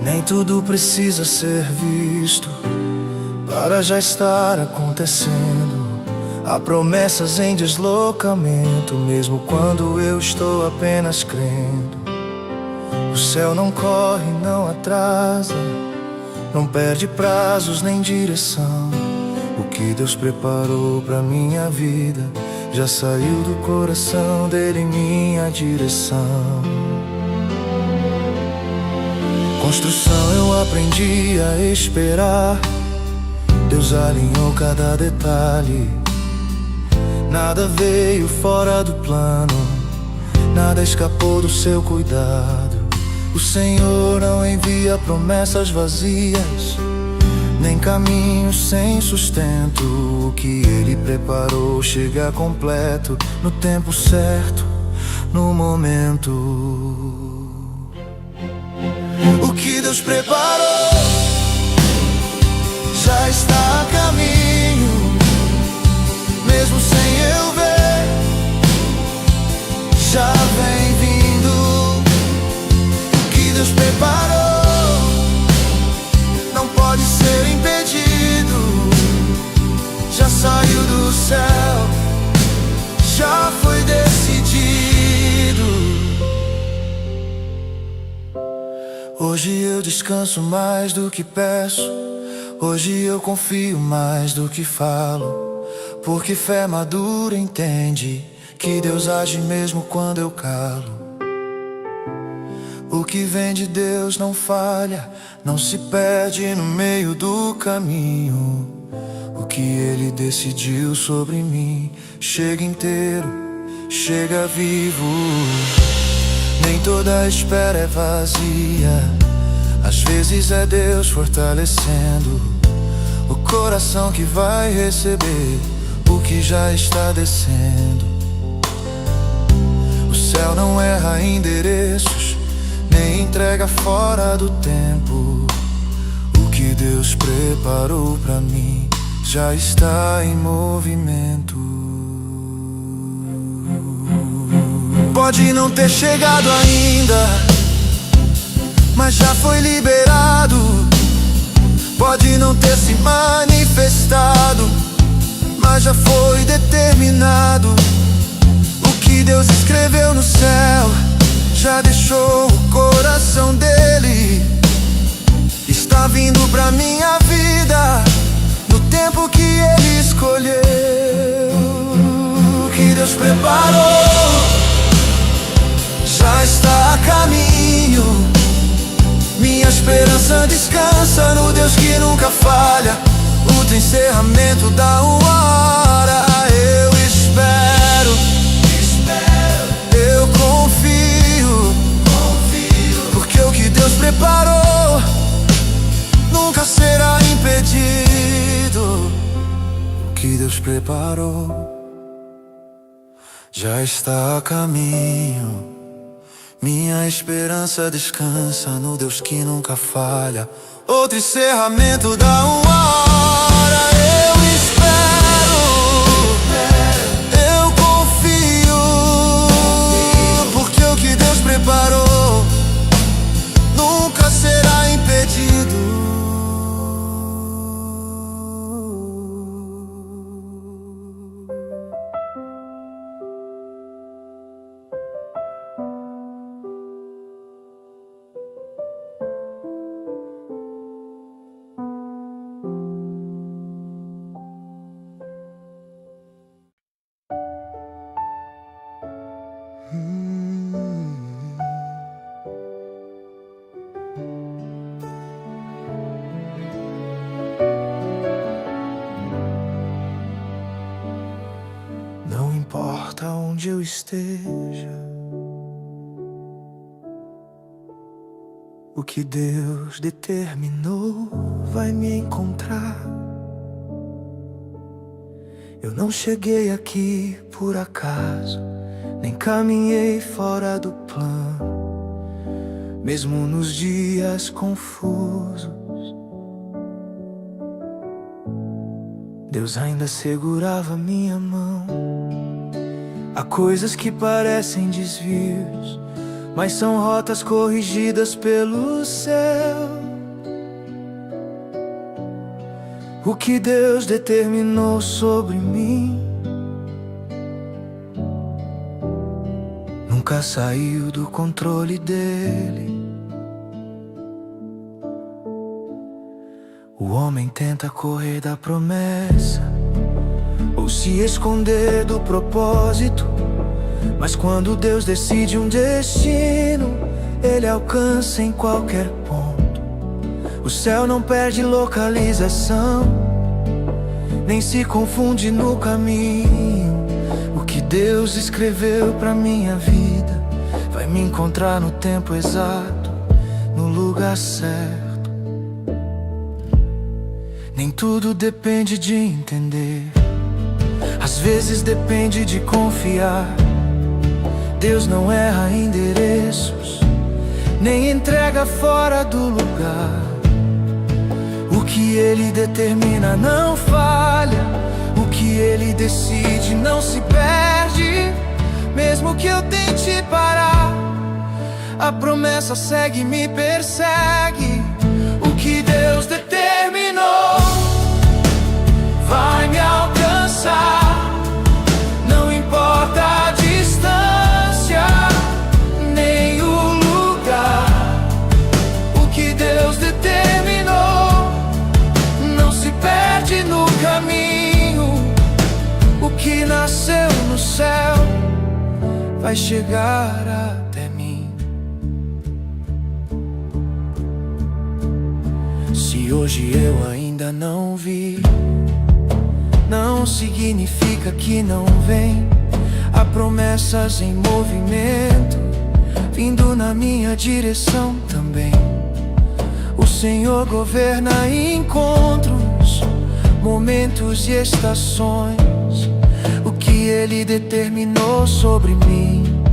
[SPEAKER 4] Nem tudo precisa ser visto para já estar acontecendo. Há promessas em deslocamento, mesmo quando eu estou apenas crendo. O céu não corre, não atrasa, não perde prazos nem direção. O que Deus preparou pra minha vida já saiu do coração dele em minha direção. Construção eu aprendi a esperar, Deus alinhou cada detalhe. Nada veio fora do plano, nada escapou do seu cuidado. O Senhor não envia promessas vazias, nem caminhos sem sustento. O que Ele preparou chega completo, no tempo certo, no momento. O que Deus preparou já está a caminho, mesmo sem eu ver, já vem vindo. O que Deus preparou não pode ser impedido, já saiu do céu, já foi decidido. Hoje eu descanso mais do que peço, hoje eu confio mais do que falo, porque fé madura entende que Deus age mesmo quando eu calo. O que vem de Deus não falha, não se perde no meio do caminho. O que Ele decidiu sobre mim chega inteiro, chega vivo. Nem toda espera é vazia, às vezes é Deus fortalecendo o coração que vai receber o que já está descendo. O céu não erra endereços, nem entrega fora do tempo. O que Deus preparou pra mim já está em movimento. Pode não ter chegado ainda, mas já foi liberado. Pode não ter se manifestado, mas já foi determinado. O que Deus escreveu no céu já deixou o coração dele. Está vindo pra minha vida no tempo que Ele escolheu. O que Deus preparou já está a caminho. Minha esperança descansa no Deus que nunca falha. O encerramento da hora eu espero, eu confio, porque o que Deus preparou nunca será impedido. O que Deus preparou já está a caminho. Minha esperança descansa no Deus que nunca falha. Outro encerramento da hora eu espero, eu confio, porque o que Deus preparou nunca será impedido. Não importa onde eu esteja, que Deus determinou vai me encontrar. Eu não cheguei aqui por acaso, nem caminhei fora do plano, mesmo nos dias confusos. Deus ainda segurava minha mão. Há coisas que parecem desvios, mas são rotas corrigidas pelo céu. O que Deus determinou sobre mim nunca saiu do controle dele. O homem tenta correr da promessa ou se esconder do propósito, mas quando Deus decide um destino, Ele alcança em qualquer ponto. O céu não perde localização, nem se confunde no caminho. O que Deus escreveu pra minha vida vai me encontrar no tempo exato, no lugar certo. Nem tudo depende de entender, às vezes depende de confiar. Deus não erra endereços, nem entrega fora do lugar. O que Ele determina não falha, o que Ele decide não se perde. Mesmo que eu tente parar, a promessa segue e me persegue. O que Deus determinou vai me alcançar, não importa a distância, nem o lugar. O que Deus determinou não se perde no caminho. O que nasceu no céu vai chegar até mim. Se hoje eu ainda não vi, não significa que não vem. Há promessas em movimento, vindo na minha direção também. O Senhor governa encontros, momentos e estações. O que Ele determinou sobre mim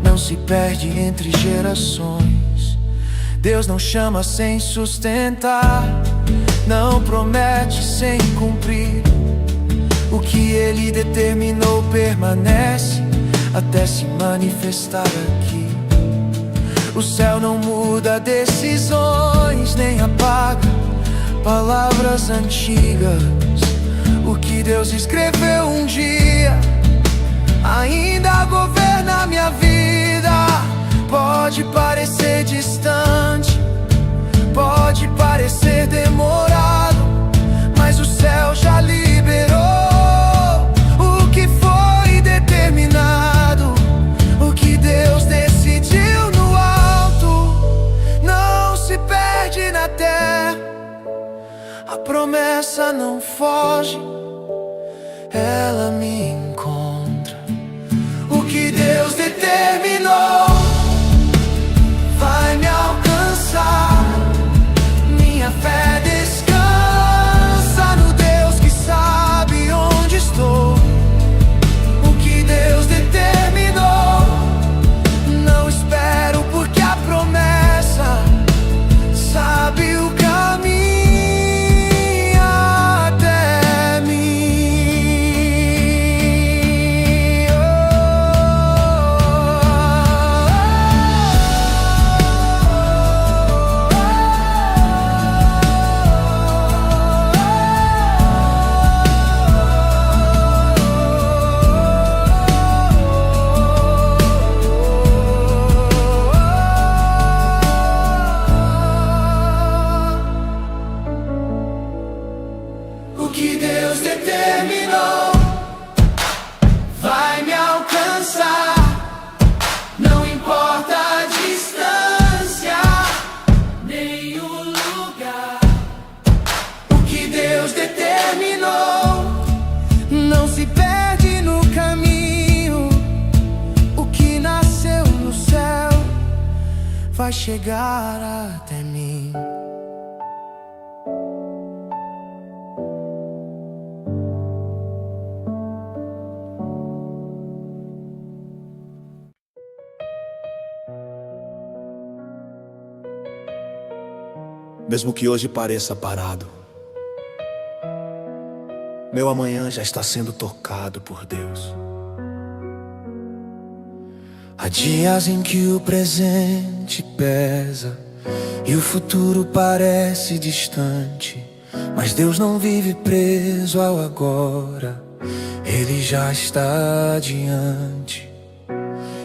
[SPEAKER 4] não se perde entre gerações. Deus não chama sem sustentar, não promete sem cumprir. O que Ele determinou permanece até se manifestar aqui. O céu não muda decisões, nem apaga palavras antigas. O que Deus escreveu um dia ainda governa minha vida. Pode parecer distante, pode parecer demorado, mas o céu já liberou o que foi determinado. O que Deus decidiu no alto não se perde na terra. A promessa não foge, ela me encontra. O que Deus determinou vai me alcançar. Minha fé descansa
[SPEAKER 1] vai chegar até mim.
[SPEAKER 3] Mesmo que hoje pareça parado, meu amanhã já está sendo tocado por Deus.
[SPEAKER 1] Há dias em que o presente pesa e o futuro parece distante, mas Deus não vive preso ao agora, Ele já está adiante.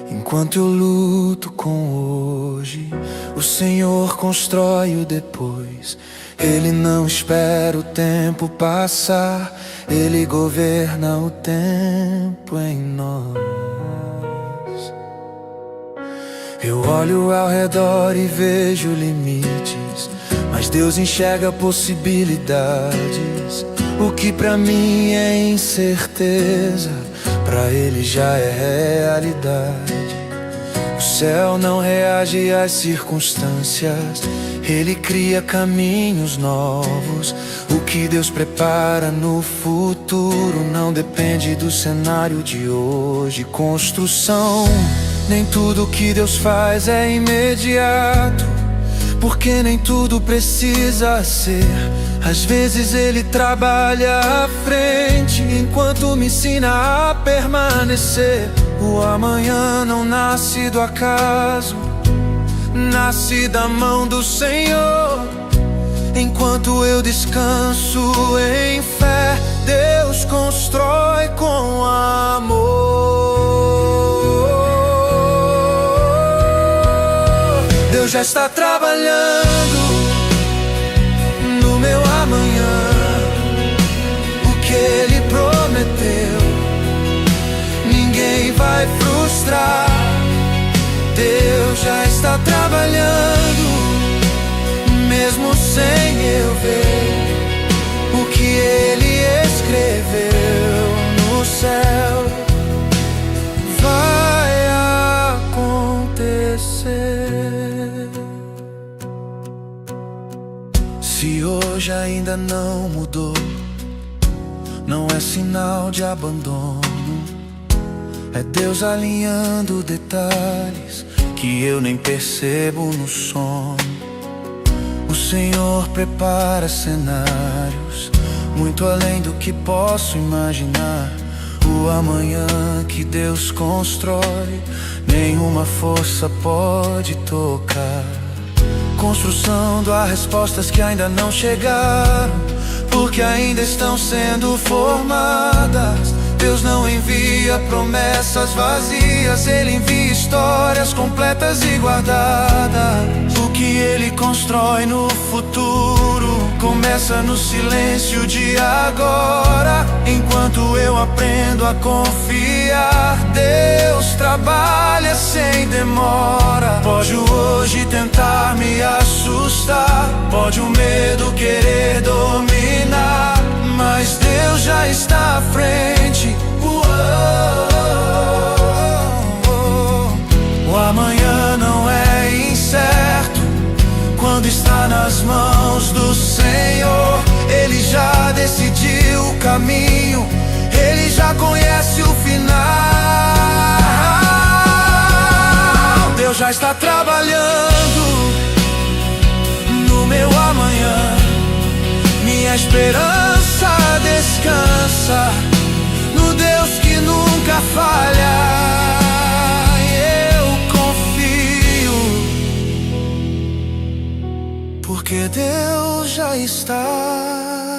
[SPEAKER 1] Enquanto eu luto com hoje, o Senhor constrói o depois. Ele não espera o tempo passar, Ele governa o tempo em nós. Eu olho ao redor e vejo limites, mas Deus enxerga possibilidades. O que pra mim é incerteza, pra Ele já é realidade. O céu não reage às circunstâncias, Ele cria caminhos novos. O que Deus prepara no futuro não depende do cenário de hoje. Construção, nem tudo que Deus faz é imediato, porque nem tudo precisa ser. Às vezes Ele trabalha à frente, enquanto me ensina a permanecer. O amanhã não nasce do acaso, nasce da mão do Senhor. Enquanto eu descanso em fé, Deus constrói com amor. Deus já está trabalhando no meu amanhã. O que Ele prometeu, ninguém vai frustrar. Deus já está trabalhando, mesmo sem eu ver. O que Ele escreveu no céu vai acontecer. Se hoje ainda não mudou, não é sinal de abandono. É Deus alinhando detalhes que eu nem percebo no sono. O Senhor prepara cenários muito além do que posso imaginar. O amanhã que Deus constrói, nenhuma força pode tocar. Construção, há respostas que ainda não chegaram, porque ainda estão sendo formadas. Deus não envia promessas vazias, Ele envia histórias completas e guardadas. O que Ele constrói no futuro começa no silêncio de agora. Enquanto eu aprendo a confiar, Deus trabalha sem demora. Pode o hoje tentar me assustar, pode o medo querer dominar, mas Deus já está à frente. O amanhã não é incerto quando está nas mãos do Senhor. Ele já decidiu o caminho, Ele já conhece o final. Deus já está trabalhando no meu amanhã. Minha esperança descansa no Deus que nunca falha. Eu confio, porque Deus já está